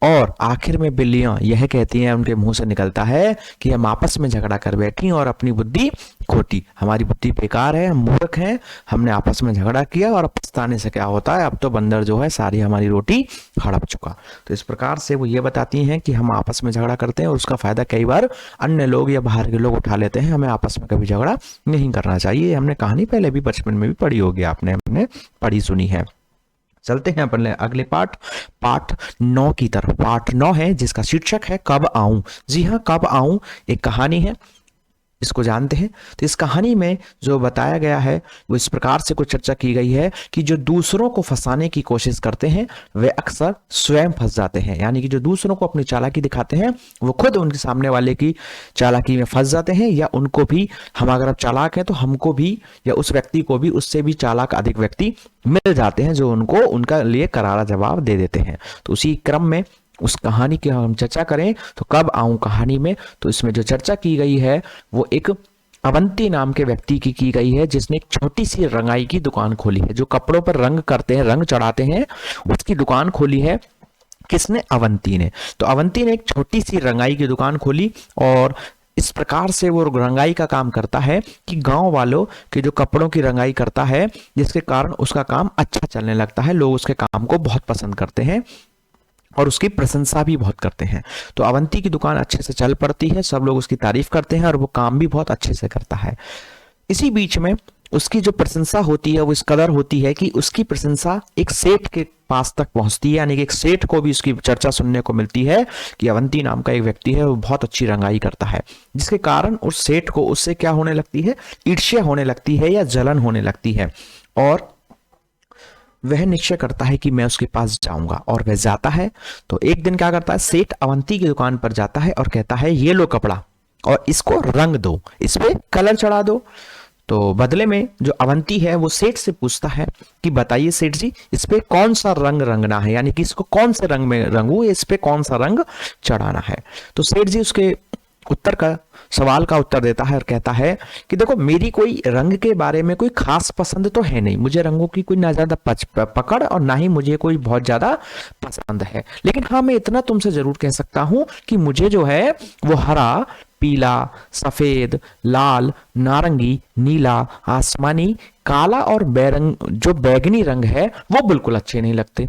और आखिर में बिल्लियां यह कहती हैं, उनके मुंह से निकलता है कि हम आपस में झगड़ा कर बैठी और अपनी बुद्धि खोटी, हमारी बुद्धि बेकार है, हम मूर्ख हैं, हमने आपस में झगड़ा किया और अब पछताने से क्या होता है, अब तो बंदर जो है सारी हमारी रोटी हड़प चुका। तो इस प्रकार से वो ये बताती हैं कि हम आपस में झगड़ा करते हैं और उसका फायदा कई बार अन्य लोग या बाहर के लोग उठा लेते हैं। हमें आपस में कभी झगड़ा नहीं करना चाहिए। हमने कहानी पहले भी बचपन में भी पढ़ी होगी, हमने पढ़ी सुनी है। चलते हैं अपन अगले पाठ 9 की तरफ। पाठ 9 है जिसका शीर्षक है कब आऊं। जी हाँ, कब आऊं एक कहानी है, इसको जानते हैं। तो इस कहानी में जो बताया गया है वो इस प्रकार से कुछ चर्चा की गई है कि जो दूसरों को फंसाने की कोशिश करते हैं वे अक्सर स्वयं फंस जाते हैं। यानी कि जो दूसरों को अपनी चालाकी दिखाते हैं वो खुद उनके सामने वाले की चालाकी में फंस जाते हैं, या उनको भी, हम अगर अब चालाक हैं तो हमको भी या उस व्यक्ति को भी उससे भी चालाक अधिक व्यक्ति मिल जाते हैं जो उनको उनका लिए करारा जवाब दे देते हैं। तो उसी क्रम में उस कहानी की हम चर्चा करें तो कब आऊं कहानी में, तो इसमें जो चर्चा की गई है वो एक अवंती नाम के व्यक्ति की गई है, जिसने एक छोटी सी रंगाई की दुकान खोली है। जो कपड़ों पर रंग करते हैं, रंग चढ़ाते हैं, उसकी दुकान खोली है। किसने? अवंती ने। तो अवंती ने एक छोटी सी रंगाई की दुकान खोली और इस प्रकार से वो रंगाई का काम करता है कि गांव वालों के जो कपड़ों की रंगाई करता है, जिसके कारण उसका काम अच्छा चलने लगता है। लोग उसके काम को बहुत पसंद करते हैं और उसकी प्रशंसा भी बहुत करते हैं। तो अवंती की दुकान अच्छे से चल पड़ती है, सब लोग उसकी तारीफ करते हैं और वो काम भी बहुत अच्छे से करता है। इसी बीच में उसकी जो प्रशंसा होती है वो इस कदर होती है कि उसकी प्रशंसा एक सेठ के पास तक पहुंचती है। यानी कि एक सेठ को भी उसकी चर्चा सुनने को मिलती है कि अवंती नाम का एक व्यक्ति है, वो बहुत अच्छी रंगाई करता है, जिसके कारण उस सेठ को उससे क्या होने लगती है, ईर्ष्या होने लगती है या जलन होने लगती है। और वह निश्चय करता है कि मैं उसके पास जाऊंगा और वह जाता है। तो एक दिन क्या करता है, सेठ अवंती की दुकान पर जाता है और कहता है ये लो कपड़ा और इसको रंग दो, इस पे कलर चढ़ा दो। तो बदले में जो अवंती है वो सेठ से पूछता है कि बताइए सेठ जी, इस पे कौन सा रंग रंगना है, यानी कि इसको कौन से रंग में रंगूं, इस पे कौन सा रंग चढ़ाना है। तो सेठ जी उसके सवाल का उत्तर देता है और कहता है कि देखो, मेरी कोई रंग के बारे में कोई खास पसंद तो है नहीं, मुझे रंगों की कोई ना ज्यादा पकड़ और ना ही मुझे कोई बहुत ज्यादा पसंद है। लेकिन हाँ, मैं इतना तुमसे जरूर कह सकता हूं कि मुझे जो है वो हरा, पीला, सफेद, लाल, नारंगी, नीला, आसमानी, काला और बैगनी रंग है वो बिल्कुल अच्छे नहीं लगते।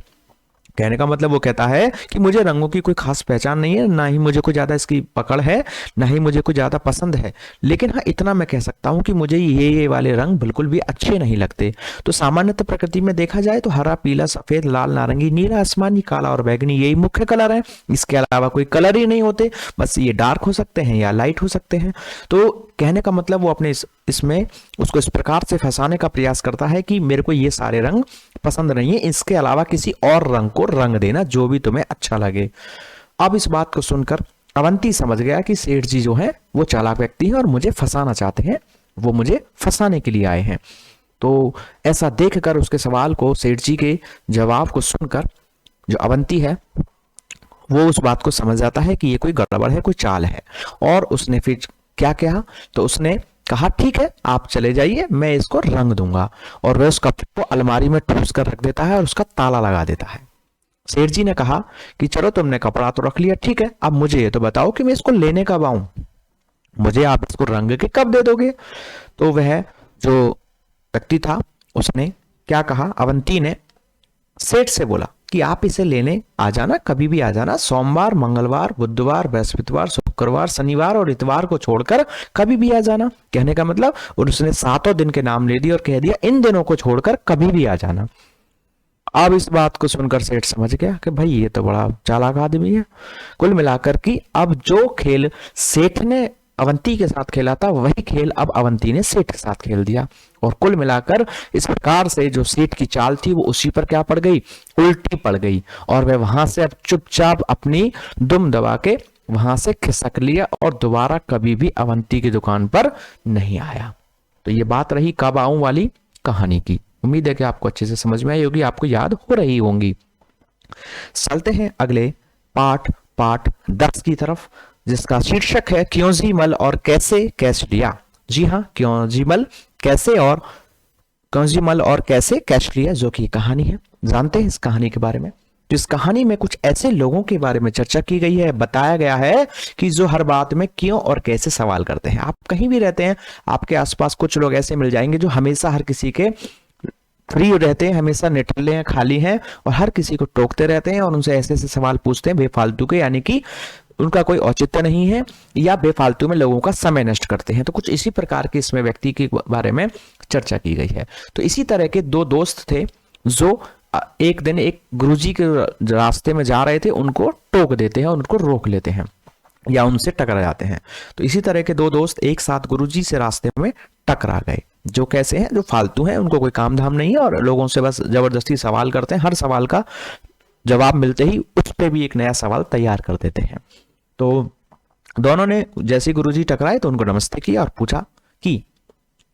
कहने का मतलब वो कहता है कि मुझे रंगों की कोई खास पहचान नहीं है, ना ही मुझे कोई ज्यादा इसकी पकड़ है, ना ही मुझे कोई ज्यादा पसंद है। लेकिन हाँ, इतना मैं कह सकता हूं कि मुझे ये वाले रंग बिल्कुल भी अच्छे नहीं लगते। तो सामान्यतः प्रकृति में देखा जाए तो हरा, पीला, सफेद, लाल, नारंगी, नीला, आसमानी, काला और बैगनी यही मुख्य कलर है। इसके अलावा कोई कलर ही नहीं होते, बस ये डार्क हो सकते हैं या लाइट हो सकते हैं। तो कहने का मतलब वो अपने इसमें उसको इस प्रकार से फंसाने का प्रयास करता है कि मेरे को ये सारे रंग पसंद नहीं है, इसके अलावा किसी और रंग को रंग देना जो भी तुम्हें अच्छा लगे। अब इस बात को सुनकर अवंती समझ गया कि सेठ जी जो है वो चालाक व्यक्ति है और मुझे फंसाना चाहते हैं, वो मुझे फंसाने के लिए आए हैं। तो ऐसा देखकर उसके सवाल को, सेठ जी के जवाब को सुनकर जो अवंती है वो उस बात को समझ जाता है कि ये कोई गड़बड़ है, कोई चाल है। और उसने फिर क्या कहा, तो उसने कहा ठीक है आप चले जाइए, मैं इसको रंग दूंगा। और वह उस कपड़े को अलमारी में ठूस कर रख देता है और उसका ताला लगा देता है। सेठ जी ने कहा कि चलो तुमने कपड़ा तो रख लिया, ठीक है, अब मुझे ये तो बताओ कि मैं इसको लेने कब आऊं, मुझे आप इसको रंग के कब दे दोगे। तो वह जो व्यक्ति था उसने क्या कहा, अवंती ने सेठ से बोला कि आप इसे लेने आ जाना, कभी भी आ जाना, सोमवार, मंगलवार, बुधवार, बृहस्पतिवार, शुक्रवार, शनिवार और इतवार को छोड़कर कभी भी आ जाना। कहने का मतलब उसने 7 दिन के नाम ले दिए और कह दिया इन दिनों को छोड़कर कभी भी आ जाना। अब इस बात को सुनकर सेठ समझ गया कि भाई ये तो बड़ा चालाक आदमी है। कुल मिलाकर कि अब जो खेल सेठ ने अवंती के साथ खेला था वही खेल अब अवंती ने सेठ के साथ खेल दिया। और कुल मिलाकर इस प्रकार से जो सेठ की चाल थी वो उसी पर क्या पड़ गई, उल्टी पड़ गई। और वह वहां से अब चुपचाप अपनी दुम दबा के वहां से खिसक लिया और दोबारा कभी भी अवंती की दुकान पर नहीं आया। तो ये बात रही कब आऊं वाली कहानी की। उम्मीद है कि आपको अच्छे से समझ में आई होगी, आपको याद हो रही होंगी। चलते हैं अगले पाठ 10 की तरफ, जिसका शीर्षक है क्यों जी मल और कैसे कैश लिया। जी हाँ, क्यों जी मल कैसे कैश लिया, जो कि कहानी है। जानते हैं इस कहानी के बारे में। तो इस कहानी में कुछ ऐसे लोगों के बारे में चर्चा की गई है, बताया गया है कि जो हर बात में क्यों और कैसे सवाल करते हैं। आप कहीं भी रहते हैं, आपके आसपास कुछ लोग ऐसे मिल जाएंगे जो हमेशा हर किसी के फ्री रहते हैं, हमेशा निठल्ले हैं, खाली हैं और हर किसी को टोकते रहते हैं और उनसे ऐसे ऐसे सवाल पूछते हैं बेफालतू के, यानी कि उनका कोई औचित्य नहीं है या बेफालतू में लोगों का समय नष्ट करते हैं। तो कुछ इसी प्रकार के इसमें व्यक्ति के बारे में चर्चा की गई है। तो इसी तरह के 2 दोस्त थे जो एक दिन एक गुरुजी के रास्ते में जा रहे थे, उनको टोक देते हैं, उनको रोक लेते हैं या उनसे टकरा जाते हैं। तो इसी तरह के 2 दोस्त एक साथ गुरुजी से रास्ते में टकरा गए, जो कैसे हैं, जो फालतू हैं, उनको कोई काम धाम नहीं है और लोगों से बस जबरदस्ती सवाल करते हैं, हर सवाल का जवाब मिलते ही उस पर भी एक नया सवाल तैयार कर देते हैं। तो दोनों ने जैसे गुरुजी टकराए तो उनको नमस्ते किया और पूछा कि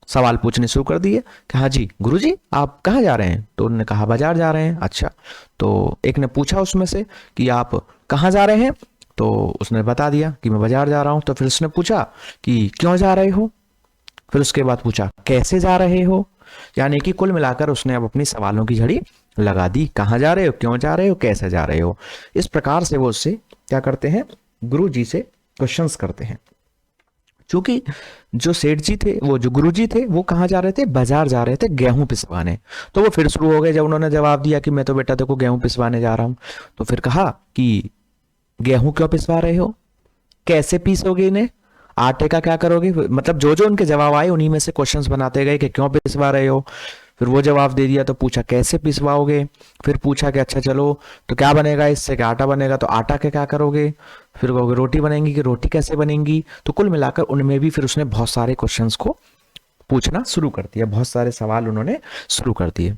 सवाल पूछने शुरू कर दिए कि हाँ जी गुरुजी आप कहाँ जा रहे हैं। तो उन्होंने कहा बाजार जा रहे हैं। अच्छा, तो एक ने पूछा उसमें से कि आप कहाँ जा रहे हैं, तो उसने बता दिया कि मैं बाजार जा रहा हूँ। तो फिर उसने पूछा कि क्यों जा रहे हो, फिर उसके बाद पूछा कैसे जा रहे हो, यानी कि कुल मिलाकर उसने अब अपनी सवालों की झड़ी लगा दी, कहाँ जा रहे हो, क्यों जा रहे हो, कैसे जा रहे हो। इस प्रकार से वो उससे क्या करते हैं, गुरु जी से क्वेश्चंस करते हैं। क्योंकि जो सेठ जी थे, वो जो गुरु जी थे, वो कहाँ जा रहे थे, बाजार जा रहे थे गेहूं पिसवाने। तो वो फिर शुरू हो गए, जब उन्होंने जवाब दिया कि मैं तो बेटा देखो गेहूं पिसवाने जा रहा हूं, तो फिर कहा कि गेहूं क्यों पिसवा रहे हो, कैसे पीसोगे इन्हें, आटे का क्या करोगे। मतलब जो जो उनके जवाब आए उन्हीं में से क्वेश्चंस बनाते गए कि क्यों पिसवा रहे हो, फिर वो जवाब दे दिया। तो पूछा कैसे पिसवाओगे, फिर पूछा कि अच्छा चलो तो क्या बनेगा इससे, क्या आटा बनेगा, तो आटा के क्या करोगे, फिर कहोगे रोटी बनेगी कि रोटी कैसे बनेगी। तो कुल मिलाकर उनमें भी फिर उसने बहुत सारे क्वेश्चंस को पूछना शुरू कर दिया, बहुत सारे सवाल उन्होंने शुरू कर दिए।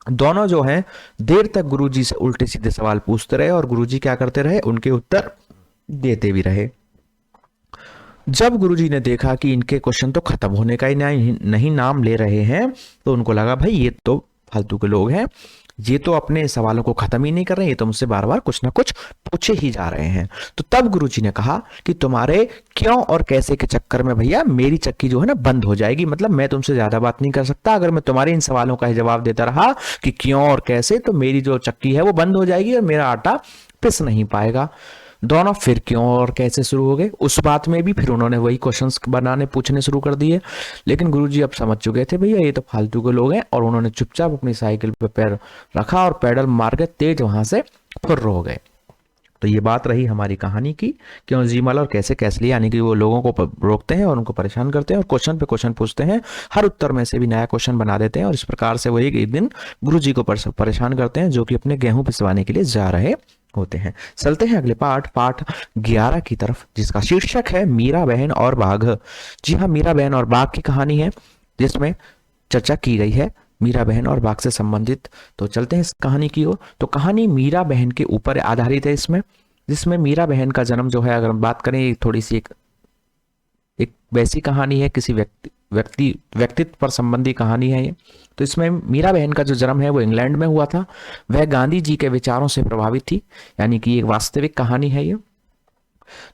दोनों जो हैं देर तक गुरुजी से उल्टे सीधे सवाल पूछते रहे और गुरुजी क्या करते रहे, उनके उत्तर देते भी रहे। जब गुरुजी ने देखा कि इनके क्वेश्चन तो खत्म होने का ही नहीं नाम ले रहे हैं, तो उनको लगा भाई ये तो फालतू के लोग हैं, ये तो अपने सवालों को खत्म ही नहीं कर रहे हैं, ये तो मुझसे बार बार कुछ ना कुछ पूछे ही जा रहे हैं। तो तब गुरुजी ने कहा कि तुम्हारे क्यों और कैसे के चक्कर में भैया मेरी चक्की जो है ना बंद हो जाएगी, मतलब मैं तुमसे ज्यादा बात नहीं कर सकता। अगर मैं तुम्हारे इन सवालों का ही जवाब देता रहा कि क्यों और कैसे, तो मेरी जो चक्की है वो बंद हो जाएगी और मेरा आटा पिस नहीं पाएगा। दोनों फिर क्यों और कैसे शुरू हो गए, उस बात में भी फिर उन्होंने वही क्वेश्चंस बनाने पूछने शुरू कर दिए। लेकिन गुरुजी अब समझ चुके थे भैया ये तो फालतू के लोग हैं, और उन्होंने चुपचाप अपनी साइकिल पे पैर रखा और पैडल मार के तेज वहां से फुर्र हो गए। तो ये बात रही हमारी कहानी की, क्यों जीमल और कैसे कैसे लिया, यानी कि वो लोगों को रोकते हैं और उनको परेशान करते हैं और क्वेश्चन पे क्वेश्चन पूछते हैं, हर उत्तर में से भी नया क्वेश्चन बना देते हैं और इस प्रकार से वो एक दिन गुरुजी को परेशान करते हैं, जो कि अपने गेहूं पिसवाने के लिए जा रहे होते हैं। चलते हैं अगले पाठ 11 की तरफ, जिसका शीर्षक है मीरा बहन और बाघ। जी हाँ, मीरा बहन और बाघ की कहानी है जिसमें चर्चा की गई है मीरा बहन और बाघ से संबंधित। तो चलते हैं इस कहानी की ओर। तो कहानी मीरा बहन के ऊपर आधारित है इसमें, जिसमें मीरा बहन का जन्म जो है, अगर हम बात करें, थोड़ी सी एक वैसी कहानी है, किसी व्यक्तित्व पर संबंधी कहानी है ये। तो इसमें मीरा बहन का जो जन्म है वो इंग्लैंड में हुआ था। वह गांधी जी के विचारों से प्रभावित थी, यानी कि एक वास्तविक कहानी है ये।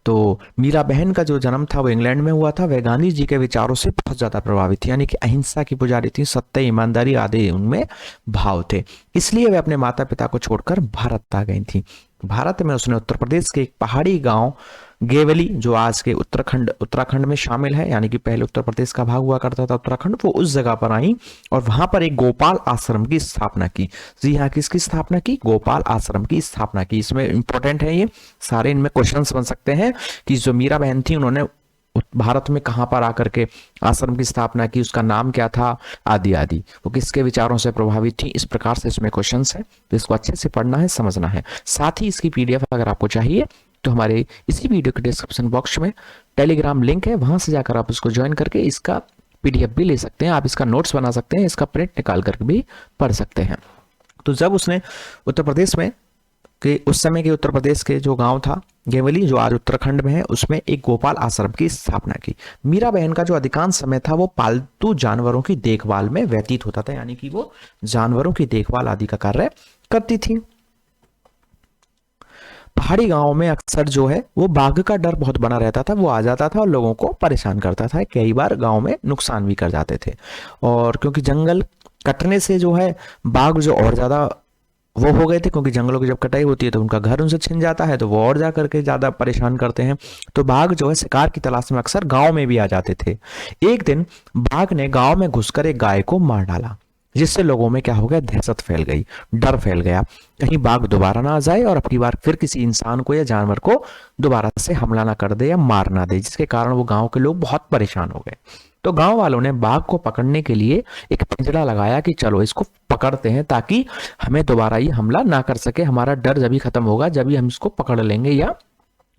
तो मीरा बहन का जो जन्म था वो इंग्लैंड में हुआ था। वह गांधी जी के विचारों से बहुत ज्यादा प्रभावित थी, यानी कि अहिंसा की पुजारी थी, सत्य ईमानदारी आदि उनमें भाव थे। इसलिए वे अपने माता पिता को छोड़कर भारत आ गई थी। भारत में उसने उत्तर प्रदेश के एक पहाड़ी गांव गेवली, जो आज के उत्तराखंड में शामिल है, यानी कि पहले उत्तर प्रदेश का भाग हुआ करता था उत्तराखंड, वो उस जगह पर आई और वहां पर एक गोपाल आश्रम की स्थापना की। जी हाँ, किसकी स्थापना की? गोपाल आश्रम की स्थापना की। इसमें इंपॉर्टेंट है ये सारे, इनमें क्वेश्चंस बन सकते हैं कि जो मीरा बहन थी उन्होंने भारत में कहां पर आकर के आश्रम की स्थापना की, उसका नाम क्या था, आदि आदि, वो किसके विचारों से प्रभावित थी। इस प्रकार से इसमें क्वेश्चंस है, तो इसको अच्छे से पढ़ना है, समझना है। साथ ही इसकी पीडीएफ अगर आपको चाहिए तो हमारे इसी वीडियो के डिस्क्रिप्शन बॉक्स में टेलीग्राम लिंक है, वहां से जाकर आप उसको ज्वाइन करके इसका पीडीएफ भी ले सकते हैं। आप इसका नोट्स बना सकते हैं, इसका प्रिंट निकाल कर भी पढ़ सकते हैं। तो जब उसने उत्तर प्रदेश में के उस समय के उत्तर प्रदेश के जो गांव था गेवली, जो आज उत्तराखंड में है, उसमें एक गोपाल आश्रम की स्थापना की। मीरा बहन का जो अधिकांश समय था वो पालतू जानवरों की देखभाल में व्यतीत होता था, यानी कि वो जानवरों की देखभाल आदि का कार्य करती थी। पहाड़ी गांव में अक्सर जो है वो बाघ का डर बहुत बना रहता था, वो आ जाता था और लोगों को परेशान करता था, कई बार गांव में नुकसान भी कर जाते थे। और क्योंकि जंगल कटने से जो है बाघ जो और ज्यादा वो हो गए थे, क्योंकि जंगलों की जब कटाई होती है तो उनका घर उनसे छिन जाता है, तो वो और जा करके ज्यादा परेशान करते हैं। तो बाघ जो है शिकार की तलाश में अक्सर गांव में भी आ जाते थे। एक दिन बाघ ने गांव में घुसकर एक गाय को मार डाला, जिससे लोगों में क्या हो गया, दहशत फैल गई, डर फैल गया, कहीं बाघ दोबारा ना आ जाए और अब की बार फिर किसी इंसान को या जानवर को दोबारा से हमला ना कर दे या मार ना दे, जिसके कारण वो गांव के लोग बहुत परेशान हो गए। तो गांव वालों ने बाघ को पकड़ने के लिए एक पिंजरा लगाया कि चलो इसको पकड़ते हैं ताकि हमें दोबारा ये हमला ना कर सके, हमारा डर जब ही खत्म होगा जब ही हम इसको पकड़ लेंगे या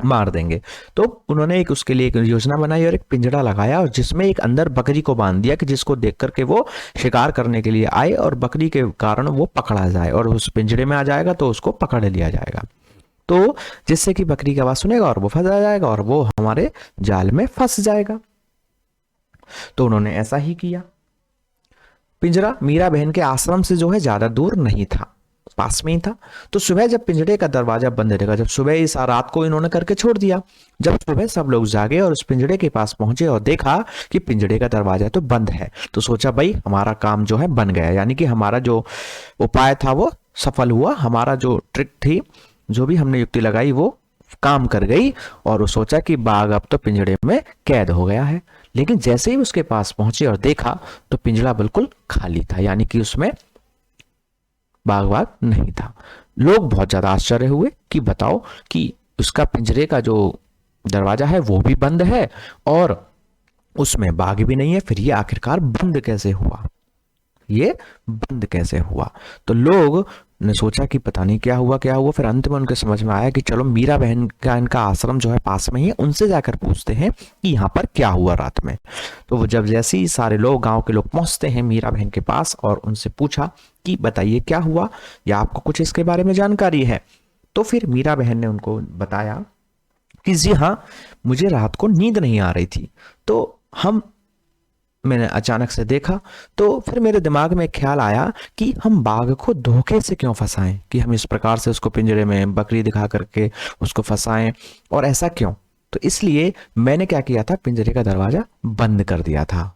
मार देंगे। तो उन्होंने एक उसके लिए एक योजना बनाई और एक पिंजरा लगाया, और जिसमें एक अंदर बकरी को बांध दिया कि जिसको देख करके वो शिकार करने के लिए आए और बकरी के कारण वो पकड़ा जाए, और उस पिंजरे में आ जाएगा तो उसको पकड़ लिया जाएगा। तो जिससे कि बकरी की आवाज सुनेगा और वो फंस जाएगा और वो हमारे जाल में फंस जाएगा। तो उन्होंने ऐसा ही किया। पिंजरा मीरा बहन के आश्रम से जो है ज्यादा दूर नहीं था, पास में ही था। तो सुबह जब पिंजरे का दरवाजा बंद रहेगा, जब सुबह इस रात को इन्होंने करके छोड़ दिया, जब सुबह सब लोग जागे और उस पिंजरे के पास पहुंचे और देखा कि पिंजरे का दरवाजा तो बंद है, तो सोचा भाई हमारा काम जो है बन गया, यानी कि हमारा जो उपाय था वो सफल हुआ, हमारा जो ट्रिक थी, जो भी हमने युक्ति लगाई वो काम कर गई। और वो सोचा कि बाघ अब तो पिंजरे में कैद हो गया है। लेकिन जैसे ही उसके पास पहुंचे और देखा तो पिंजरा बिल्कुल खाली था, यानी कि उसमें बाघ नहीं था। लोग बहुत ज्यादा आश्चर्य हुए कि बताओ कि उसका पिंजरे का जो दरवाजा है वो भी बंद है और उसमें बाघ भी नहीं है, फिर ये आखिरकार बंद कैसे हुआ, ये बंद कैसे हुआ। तो लोग ने सोचा कि पता नहीं क्या हुआ क्या हुआ। फिर अंत में उनके समझ में आया कि चलो मीरा बहन का इनका आश्रम जो है पास में ही है, उनसे जाकर पूछते हैं कि यहाँ पर क्या हुआ रात में। तो वो जब जैसे ही सारे लोग, गांव के लोग पहुंचते हैं मीरा बहन के पास और उनसे पूछा कि बताइए क्या हुआ, या आपको कुछ इसके बारे में जानकारी है। तो फिर मीरा बहन ने उनको बताया कि जी हाँ, मुझे रात को नींद नहीं आ रही थी, तो मैंने अचानक से देखा, तो फिर मेरे दिमाग में ख्याल आया कि हम बाघ को धोखे से क्यों फंसाएं, कि हम इस प्रकार से उसको पिंजरे में बकरी दिखा करके उसको फंसाएं, और ऐसा क्यों। तो इसलिए मैंने क्या किया था, पिंजरे का दरवाजा बंद कर दिया था,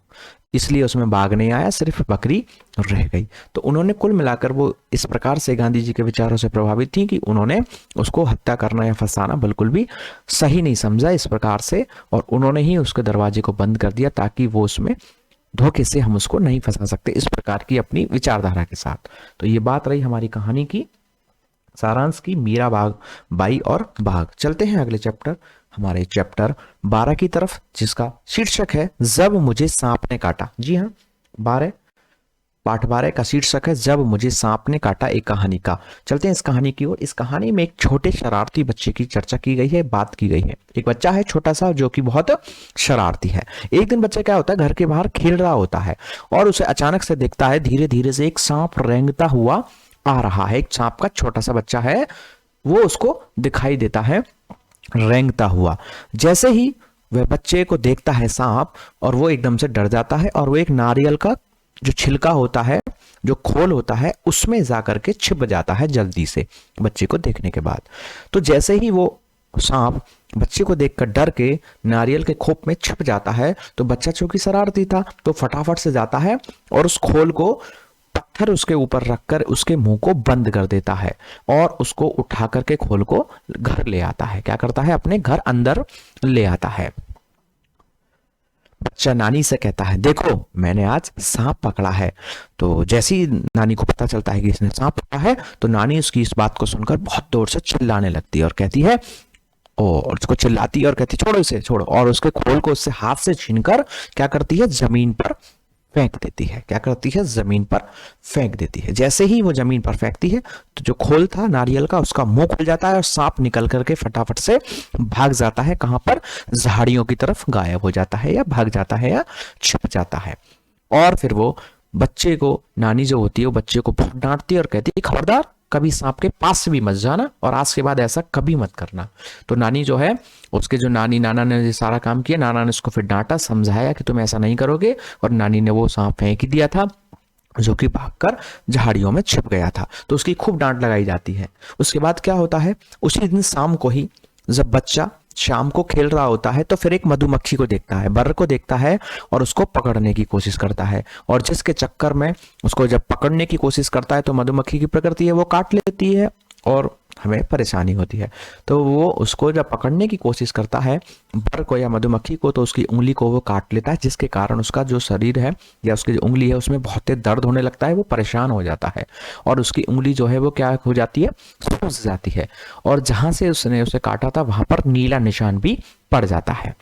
इसलिए उसमें बाघ नहीं आया, सिर्फ बकरी रह गई। तो उन्होंने कुल मिलाकर वो इस प्रकार से गांधी जी के विचारों से प्रभावित थी कि उन्होंने उसको हत्या करना या फंसाना बिल्कुल भी सही नहीं समझा इस प्रकार से, और उन्होंने ही उसके दरवाजे को बंद कर दिया ताकि वो उसमें धोखे से हम उसको नहीं फंसा सकते, इस प्रकार की अपनी विचारधारा के साथ। तो ये बात रही हमारी कहानी की सारांश की, मीरा बाई और बाघ। चलते हैं अगले चैप्टर, हमारे चैप्टर 12 की तरफ, जिसका शीर्षक है जब मुझे सांप ने काटा। जी हाँ, 12 पाठ 12 का शीर्षक है जब मुझे सांप ने काटा, एक कहानी का। चलते हैं इस कहानी की ओर। इस कहानी में एक छोटे शरारती बच्चे की चर्चा की गई है, बात की गई है। एक बच्चा है छोटा सा जो कि बहुत शरारती है। एक दिन बच्चा क्या होता है, घर के बाहर खेल रहा होता है और उसे अचानक से दिखता है धीरे धीरे से एक सांप रेंगता हुआ आ रहा है। एक सांप का छोटा सा बच्चा है, वो उसको दिखाई देता है रेंगता हुआ। जैसे ही वह बच्चे को देखता है सांप, और वो एकदम से डर जाता है और वो एक नारियल का जो छिलका होता है, जो खोल होता है, उसमें जाकर के छिप जाता है जल्दी से बच्चे को देखने के बाद। तो जैसे ही वो सांप बच्चे को देखकर डर के नारियल के खोप में छिप जाता है, तो बच्चा चूंकि शरारती था तो फटाफट से जाता है और उस खोल को पत्थर उसके ऊपर रखकर उसके मुंह को बंद कर देता है और उसको उठा करके खोल को घर ले आता है। क्या करता है, अपने घर अंदर ले आता है। बच्चा नानी से कहता है देखो मैंने आज सांप पकड़ा है। तो जैसे ही नानी को पता चलता है कि इसने सांप पकड़ा है, तो नानी उसकी इस बात को सुनकर बहुत जोर से चिल्लाने लगती है और कहती है, और उसको चिल्लाती है और कहती है छोड़ो इसे छोड़ो, और उसके खोल को उससे हाथ से छीनकर क्या करती है, जमीन पर फेंक देती है। क्या करती है, जमीन पर फेंक देती है। जैसे ही वो जमीन पर फेंकती है तो जो खोल था नारियल का, उसका मुंह खुल जाता है और सांप निकल करके फटाफट से भाग जाता है। कहां पर, झाड़ियों की तरफ गायब हो जाता है, या भाग जाता है, या छिप जाता है। और फिर वो बच्चे को, नानी जो होती है वो बच्चे को बहुत डांटती है और कहती है खबरदार कभी सांप के पास से भी मत जाना और आज के बाद ऐसा कभी मत करना। तो नानी जो है, उसके जो नाना ने ये सारा काम किया, नाना ने उसको फिर डांटा, समझाया कि तुम ऐसा नहीं करोगे, और नानी ने वो सांप फेंक ही दिया था जो कि भागकर झाड़ियों में छिप गया था। तो उसकी खूब डांट लगाई जाती है। उसके बाद क्या होता है, उसी दिन शाम को ही जब बच्चा शाम को खेल रहा होता है तो फिर एक मधुमक्खी को देखता है, बर को देखता है और उसको पकड़ने की कोशिश करता है। और जिसके चक्कर में उसको जब पकड़ने की कोशिश करता है तो मधुमक्खी की प्रकृति है वो काट लेती है और हमें परेशानी होती है। तो वो उसको जब पकड़ने की कोशिश करता है, बर को या मधुमक्खी को, तो उसकी उंगली को वो काट लेता है, जिसके कारण उसका जो शरीर है या उसकी जो उंगली है उसमें बहुत तेज दर्द होने लगता है, वो परेशान हो जाता है और उसकी उंगली जो है वो क्या हो जाती है, सूज जाती है। और जहां से उसने उसे काटा था वहां पर नीला निशान भी पड़ जाता है।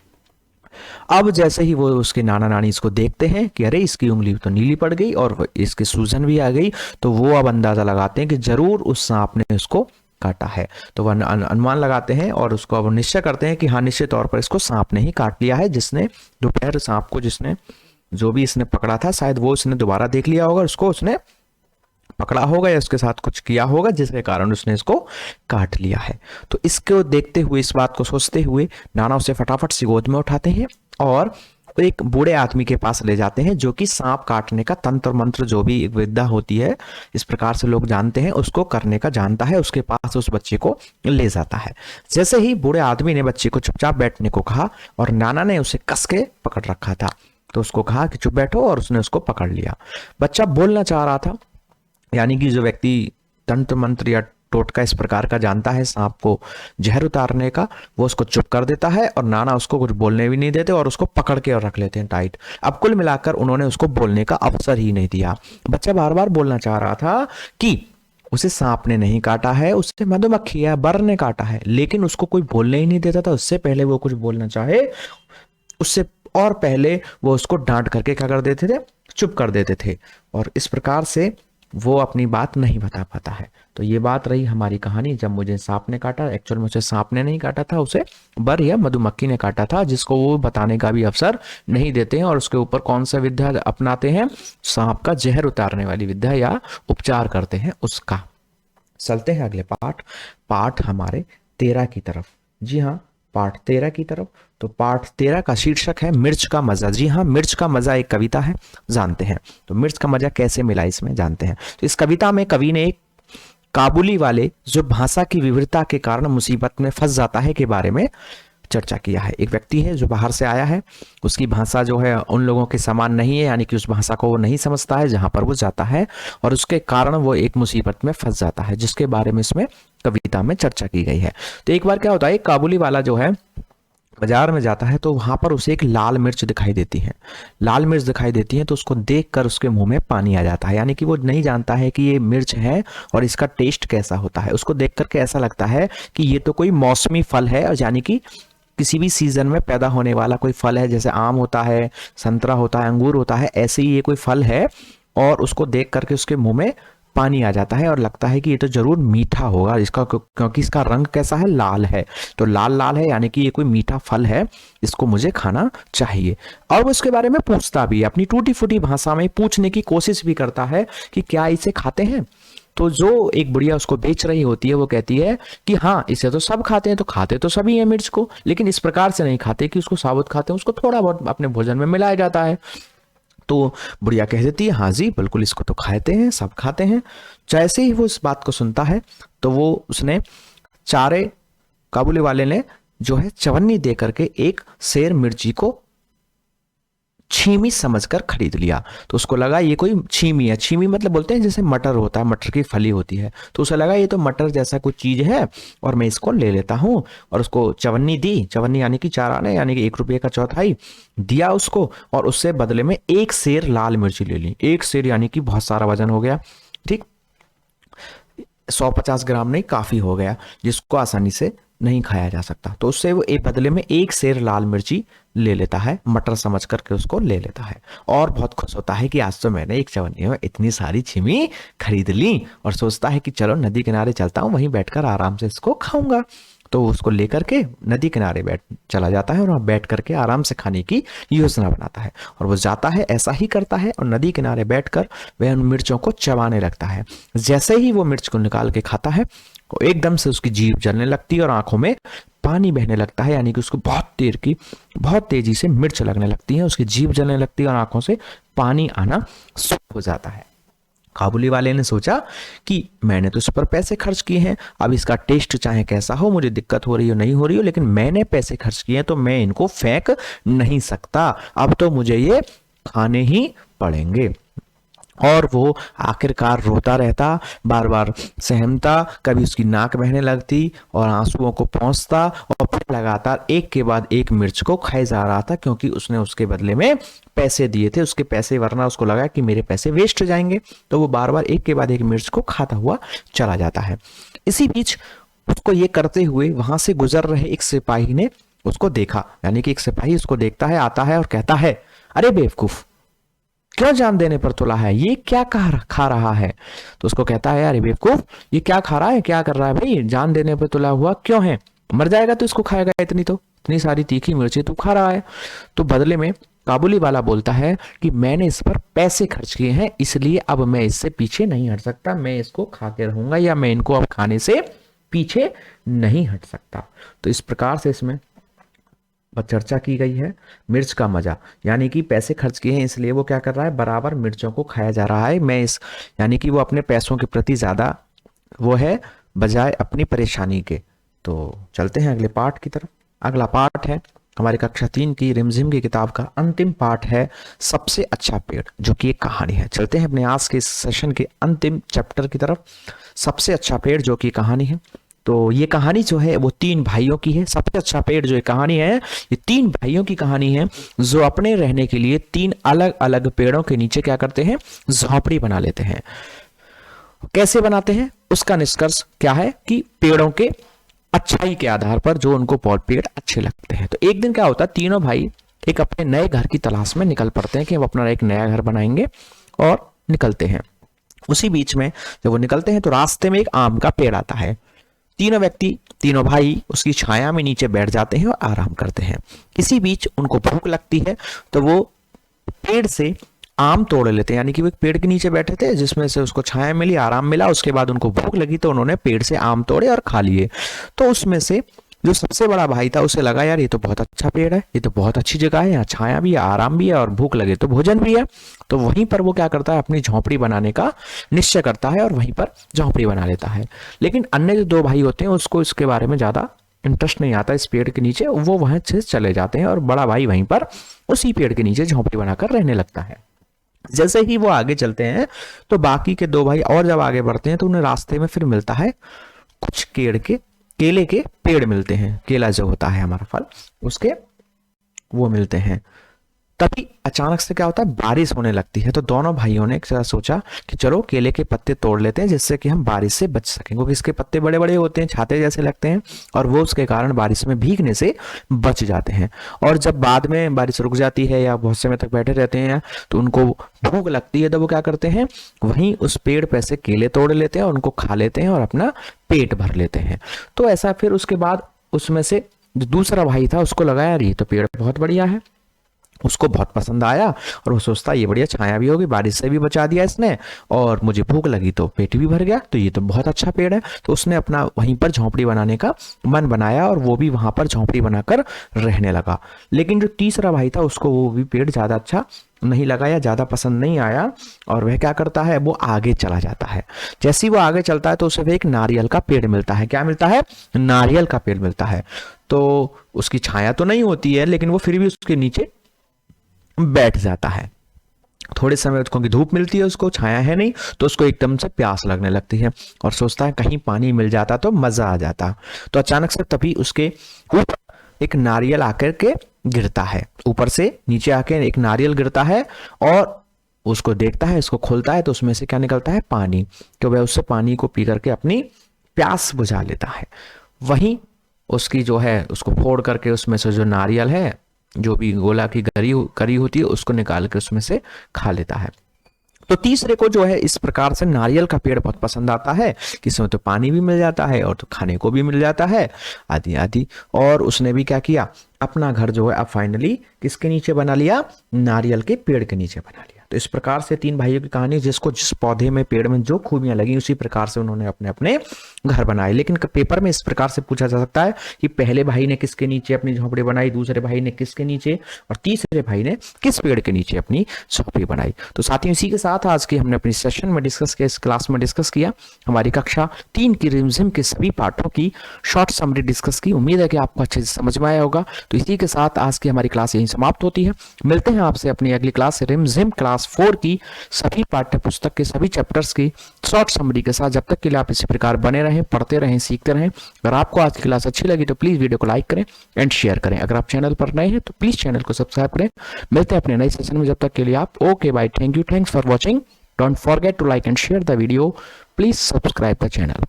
अब जैसे ही वो उसके नाना नानी इसको देखते हैं कि अरे इसकी उंगली तो नीली पड़ गई और इसकी सूजन भी आ गई, तो वो अब अंदाजा लगाते हैं कि जरूर उस सांप ने उसको काटा है। तो वह अनुमान लगाते हैं और उसको अब निश्चय करते हैं कि हाँ निश्चित तौर पर इसको सांप ने ही काट लिया है। जिसने दोपहर सांप को, जिसने जो भी इसने पकड़ा था, शायद वो उसने दोबारा देख लिया होगा, उसको उसने पकड़ा होगा या उसके साथ कुछ किया होगा जिसके कारण उसने इसको काट लिया है। तो इसको देखते हुए, इस बात को सोचते हुए, नाना उसे फटाफट से गोद में उठाते हैं और एक बूढ़े आदमी के पास ले जाते हैं जो कि सांप काटने का तंत्र मंत्र, जो भी एक विद्या होती है इस प्रकार से लोग जानते हैं, उसको करने का जानता है, उसके पास उस बच्चे को ले जाता है। जैसे ही बूढ़े आदमी ने बच्चे को चुपचाप बैठने को कहा और नाना ने उसे कस के पकड़ रखा था, तो उसको कहा कि चुप बैठो, और उसने उसको पकड़ लिया। बच्चा बोलना चाह रहा था, यानी कि जो व्यक्ति तंत्र मंत्र या टोटका इस प्रकार का जानता है सांप को जहर उतारने का, वो उसको चुप कर देता है और नाना उसको कुछ बोलने भी नहीं देते और उसको पकड़ के और रख लेते हैं टाइट। अब कुल मिलाकर उन्होंने उसको बोलने का अवसर ही नहीं दिया। बच्चा बार बार बोलना चाह रहा था कि उसे सांप ने नहीं काटा है, उससे मधुमक्खी या बर ने काटा है, लेकिन उसको कोई बोलने ही नहीं देता था। उससे पहले वो कुछ बोलना चाहे उससे और पहले वो उसको डांट करके क्या कर देते थे, चुप कर देते थे, और इस प्रकार से वो अपनी बात नहीं बता पाता है। तो ये बात रही हमारी कहानी, जब मुझे सांप ने काटा। एक्चुअल में उसे सांप ने नहीं काटा था, उसे बर या मधुमक्खी ने काटा था, जिसको वो बताने का भी अवसर नहीं देते हैं और उसके ऊपर कौन सा विद्या अपनाते हैं, सांप का जहर उतारने वाली विद्या या उपचार करते हैं उसका। चलते हैं अगले पाठ हमारे 13 की तरफ। जी हाँ, पाठ 13 की तरफ। तो पाठ 13 का शीर्षक है मिर्च का मजा। जी हाँ, मिर्च का मजा एक कविता है, जानते हैं। तो मिर्च का मजा कैसे मिला इसमें जानते हैं। तो इस कविता में कवि ने एक काबुली वाले जो भाषा की विविधता के कारण मुसीबत में फंस जाता है के बारे में चर्चा किया है। एक व्यक्ति है जो बाहर से आया है, उसकी भाषा जो है उन लोगों के समान नहीं है, यानी कि उस भाषा को वो नहीं समझता है जहां पर वो जाता है, और उसके कारण वो एक मुसीबत में फंस जाता है, जिसके बारे में इसमें कविता में चर्चा की गई है। तो एक बार क्या होता है, एक काबुली वाला जो है बाजार में जाता है तो वहां पर उसे एक लाल मिर्च दिखाई देती है। लाल मिर्च दिखाई देती है तो उसको देखकर उसके मुंह में पानी आ जाता है, यानी कि वो नहीं जानता है कि ये मिर्च है और इसका टेस्ट कैसा होता है। उसको देख करके ऐसा लगता है कि ये तो कोई मौसमी फल है, यानी कि किसी भी सीजन में पैदा होने वाला कोई फल है, जैसे आम होता है, संतरा होता है, अंगूर होता है, ऐसे ही ये कोई फल है और उसको देख करके उसके मुंह में पानी आ जाता है और लगता है कि ये तो जरूर मीठा होगा, इसका क्योंकि इसका रंग कैसा है, लाल है। तो लाल लाल है यानी कि ये कोई मीठा फल है, इसको मुझे खाना चाहिए। और वो इसके बारे में पूछता भी है, अपनी टूटी फूटी भाषा में पूछने की कोशिश भी करता है कि क्या इसे खाते हैं। तो जो एक बुढ़िया उसको बेच रही होती है वो कहती है कि हाँ इसे तो सब खाते हैं। तो खाते तो सभी हैं मिर्च को, लेकिन इस प्रकार से नहीं खाते कि उसको साबुत खाते हैं, उसको थोड़ा बहुत अपने भोजन में मिलाया जाता है। तो बुढ़िया कह देती है हाँ जी बिल्कुल, इसको तो खाते हैं, सब खाते हैं। जैसे ही वो इस बात को सुनता है तो वो उसने चारे काबुली वाले ने जो है चवन्नी दे करके एक सेर मिर्ची को छीमी समझकर खरीद लिया। तो उसको लगा ये कोई छीमी है, छीमी मतलब बोलते हैं जैसे मटर होता है, मटर की फली होती है, तो उसे लगा ये तो मटर जैसा कुछ चीज है और मैं इसको ले लेता हूँ। और उसको चवन्नी दी, चवन्नी यानी कि 4 आने यानी कि 1 रुपये का चौथाई दिया उसको, और उससे बदले में 1 सेर लाल मिर्ची ले ली। 1 सेर यानी कि बहुत सारा वजन हो गया, ठीक, 150 ग्राम नहीं, काफी हो गया, जिसको आसानी से नहीं खाया जा सकता। तो उससे वो एक बदले में 1 सेर लाल मिर्ची ले लेता है, मटर समझ करके उसको ले लेता है, और बहुत खुश होता है कि आज तो मैंने एक चवन्नी में इतनी सारी छीमी खरीद ली। और सोचता है कि चलो नदी किनारे चलता हूँ, वहीं बैठकर आराम से इसको खाऊंगा। तो उसको लेकर के नदी किनारे बैठ चला जाता है और वहाँ बैठ करके आराम से खाने की योजना बनाता है। और वो जाता है, ऐसा ही करता है, और नदी किनारे बैठकर वह उन मिर्चों को चबाने लगता है। जैसे ही वो मिर्च को निकाल के खाता है, वो एकदम से उसकी जीभ जलने लगती है और आंखों में पानी बहने लगता है, यानी कि उसको बहुत तेजी से मिर्च लगने लगती है, उसकी जीभ जलने लगती है और आंखों से पानी आना शुरू हो जाता है। काबुली वाले ने सोचा कि मैंने तो इस पर पैसे खर्च किए हैं, अब इसका टेस्ट चाहे कैसा हो, मुझे दिक्कत हो रही हो नहीं हो रही हो, लेकिन मैंने पैसे खर्च किए हैं तो मैं इनको फेंक नहीं सकता, अब तो मुझे ये खाने ही पड़ेंगे। और वो आखिरकार रोता रहता, बार बार सहमता, कभी उसकी नाक बहने लगती और आंसुओं को पोंछता, और फिर लगातार एक के बाद एक मिर्च को खाए जा रहा था, क्योंकि उसने उसके बदले में पैसे दिए थे, उसके पैसे, वरना उसको लगा कि मेरे पैसे वेस्ट जाएंगे। तो वो बार बार एक के बाद एक मिर्च को खाता हुआ चला जाता है। इसी बीच उसको ये करते हुए वहां से गुजर रहे एक सिपाही ने उसको देखा, यानी कि एक सिपाही उसको देखता है, आता है और कहता है, अरे बेवकूफ, क्यों जान देने पर तुला है, ये क्या खा रहा है। तो उसको कहता है, अरे बेवकूफ, ये क्या खा रहा है, क्या कर रहा है भाई, जान देने पर तुला हुआ क्यों है, मर जाएगा तो इसको खाएगा, इतनी सारी तीखी मिर्ची तू खा रहा है। तो बदले में काबुली वाला बोलता है कि मैंने इस पर पैसे खर्च किए हैं, इसलिए अब मैं इससे पीछे नहीं हट सकता, मैं इसको खा के रहूंगा, या मैं इनको अब खाने से पीछे नहीं हट सकता। तो इस प्रकार से इसमें चर्चा की गई है मिर्च का मजा, यानी कि पैसे खर्च किए हैं इसलिए वो क्या कर रहा है, बराबर मिर्चों को खाया जा रहा है। मैं इस यानी कि वो अपने पैसों के प्रति ज्यादा वो है बजाय अपनी परेशानी के। तो चलते हैं अगले पार्ट की तरफ। अगला पार्ट है हमारी कक्षा 3 की रिमझिम की किताब का अंतिम पार्ट है सबसे अच्छा पेड़, जो कि एक कहानी है। चलते हैं अपने आज के इस सेशन के अंतिम चैप्टर की तरफ, सबसे अच्छा पेड़, जो कि कहानी है। तो ये कहानी जो है वो 3 भाइयों की है। सबसे अच्छा पेड़ जो ये कहानी है, ये 3 भाइयों की कहानी है, जो अपने रहने के लिए 3 अलग अलग पेड़ों के नीचे क्या करते हैं, झोंपड़ी बना लेते हैं। कैसे बनाते हैं, उसका निष्कर्ष क्या है कि पेड़ों के अच्छाई के आधार पर जो उनको पेड़ अच्छे लगते हैं। तो एक दिन क्या होता है, तीनों भाई एक अपने नए घर की तलाश में निकल पड़ते हैं कि हम अपना एक नया घर बनाएंगे, और निकलते हैं। उसी बीच में जब वो निकलते हैं तो रास्ते में एक आम का पेड़ आता है। तीनों भाई उसकी छाया में नीचे बैठ जाते हैं और आराम करते हैं। इसी बीच उनको भूख लगती है, तो वो पेड़ से आम तोड़ लेते हैं, यानी कि वो एक पेड़ के नीचे बैठे थे जिसमें से उसको छाया मिली, आराम मिला, उसके बाद उनको भूख लगी तो उन्होंने पेड़ से आम तोड़े और खा लिए। तो उसमें से जो सबसे बड़ा भाई था उसे लगा, यार ये तो बहुत अच्छा पेड़ है, ये तो बहुत अच्छी जगह है, यहाँ छाया भी है, आराम भी है, और भूख लगे तो भोजन भी है। तो वहीं पर वो क्या करता है, अपनी झोंपड़ी बनाने का निश्चय करता है और वहीं पर झोंपड़ी बना लेता है। लेकिन अन्य जो 2 भाई होते हैं उसको इसके बारे में ज्यादा इंटरेस्ट नहीं आता इस पेड़ के नीचे, वो वहां से चले जाते हैं और बड़ा भाई वहीं पर उसी पेड़ के नीचे झोंपड़ी बनाकर रहने लगता है। जैसे ही वो आगे चलते हैं तो बाकी के 2 भाई और जब आगे बढ़ते हैं तो उन्हें रास्ते में फिर मिलता है कुछ केले के पेड़ मिलते हैं। केला जो होता है हमारा फल, उसके वो मिलते हैं। तभी अचानक से क्या होता है, बारिश होने लगती है। तो दोनों भाइयों ने सोचा कि चलो केले के पत्ते तोड़ लेते हैं जिससे कि हम बारिश से बच सकें, क्योंकि इसके पत्ते बड़े बड़े होते हैं, छाते जैसे लगते हैं, और वो उसके कारण बारिश में भीगने से बच जाते हैं। और जब बाद में बारिश रुक जाती है या बहुत समय तक बैठे रहते हैं तो उनको भूख लगती है, तो वो क्या करते हैं, वहीं उस पेड़ पे से केले तोड़ लेते हैं और उनको खा लेते हैं और अपना पेट भर लेते हैं। तो ऐसा फिर उसके बाद उसमें से जो दूसरा भाई था उसको लगा यार ये तो पेड़ बहुत बढ़िया है, उसको बहुत पसंद आया और वो सोचता ये बढ़िया, छाया भी होगी, बारिश से भी बचा दिया इसने, और मुझे भूख लगी तो पेट भी भर गया, तो ये तो बहुत अच्छा पेड़ है। तो उसने अपना वहीं पर झोंपड़ी बनाने का मन बनाया और वो भी वहां पर झोंपड़ी बनाकर रहने लगा। लेकिन जो तीसरा भाई था उसको वो भी पेड़ ज्यादा अच्छा नहीं लगा या ज्यादा पसंद नहीं आया, और वह क्या करता है, वो आगे चला जाता है। जैसे ही वो आगे चलता है तो उसे एक नारियल का पेड़ मिलता है। क्या मिलता है, नारियल का पेड़ मिलता है। तो उसकी छाया तो नहीं होती है लेकिन वो फिर भी उसके नीचे बैठ जाता है। थोड़े समय उसको की धूप मिलती है, उसको छाया है नहीं, तो उसको एकदम से प्यास लगने लगती है और सोचता है कहीं पानी मिल जाता तो मजा आ जाता। तो अचानक से तभी उसके ऊपर एक नारियल आकर के गिरता है, ऊपर से नीचे आके एक नारियल गिरता है और उसको देखता है, इसको खोलता है तो उसमें से क्या निकलता है, पानी। तो वह उससे पानी को पी करके अपनी प्यास बुझा लेता है। वहीं उसकी जो है उसको फोड़ करके उसमें से जो नारियल है, जो भी गोला की करी होती है, उसको निकाल के उसमें से खा लेता है। तो तीसरे को जो है इस प्रकार से नारियल का पेड़ बहुत पसंद आता है कि इसमें तो पानी भी मिल जाता है और तो खाने को भी मिल जाता है, आदि आदि। और उसने भी क्या किया, अपना घर जो है अब फाइनली किसके नीचे बना लिया, नारियल के पेड़ के नीचे बना लिया। तो इस प्रकार से तीन भाइयों की कहानी, जिसको जिस पौधे में पेड़ में जो खूबियां लगी उसी प्रकार से उन्होंने अपने अपने घर बनाए। लेकिन पेपर में इस प्रकार से पूछा जा सकता है कि पहले भाई ने किसके नीचे अपनी झोपड़ी बनाई, दूसरे भाई ने किसके नीचे, और तीसरे भाई ने किस पेड़ के नीचे अपनी झोपड़ी बनाई। तो साथियों इसी के साथ आज की हमने अपनी सेशन में डिस्कस किया, इस क्लास में डिस्कस किया हमारी कक्षा 3 की रिमझिम के सभी पाठों की शॉर्ट समरी डिस्कस की। उम्मीद है कि आपको अच्छे से समझ में आया होगा। तो इसी के साथ आज की हमारी क्लास यहीं समाप्त होती है। मिलते हैं आपसे अपनी अगली क्लास रिमझिम क्लास 4 की सभी पाठ्य पुस्तक के सभी चैप्टर्स की शॉर्ट समरी के साथ। जब तक के लिए आप इसी प्रकार बने रहें, पढ़ते रहें, सीखते रहें। अगर आपको आज की क्लास अच्छी लगी तो प्लीज वीडियो को लाइक करें एंड शेयर करें। अगर आप चैनल पर नए हैं तो प्लीज चैनल को सब्सक्राइब करें। मिलते हैं अपने नए सेशन में, जब तक के लिए आप okay bye, thank you, thanks for watching. Don't forget to like and share the video, please subscribe the channel.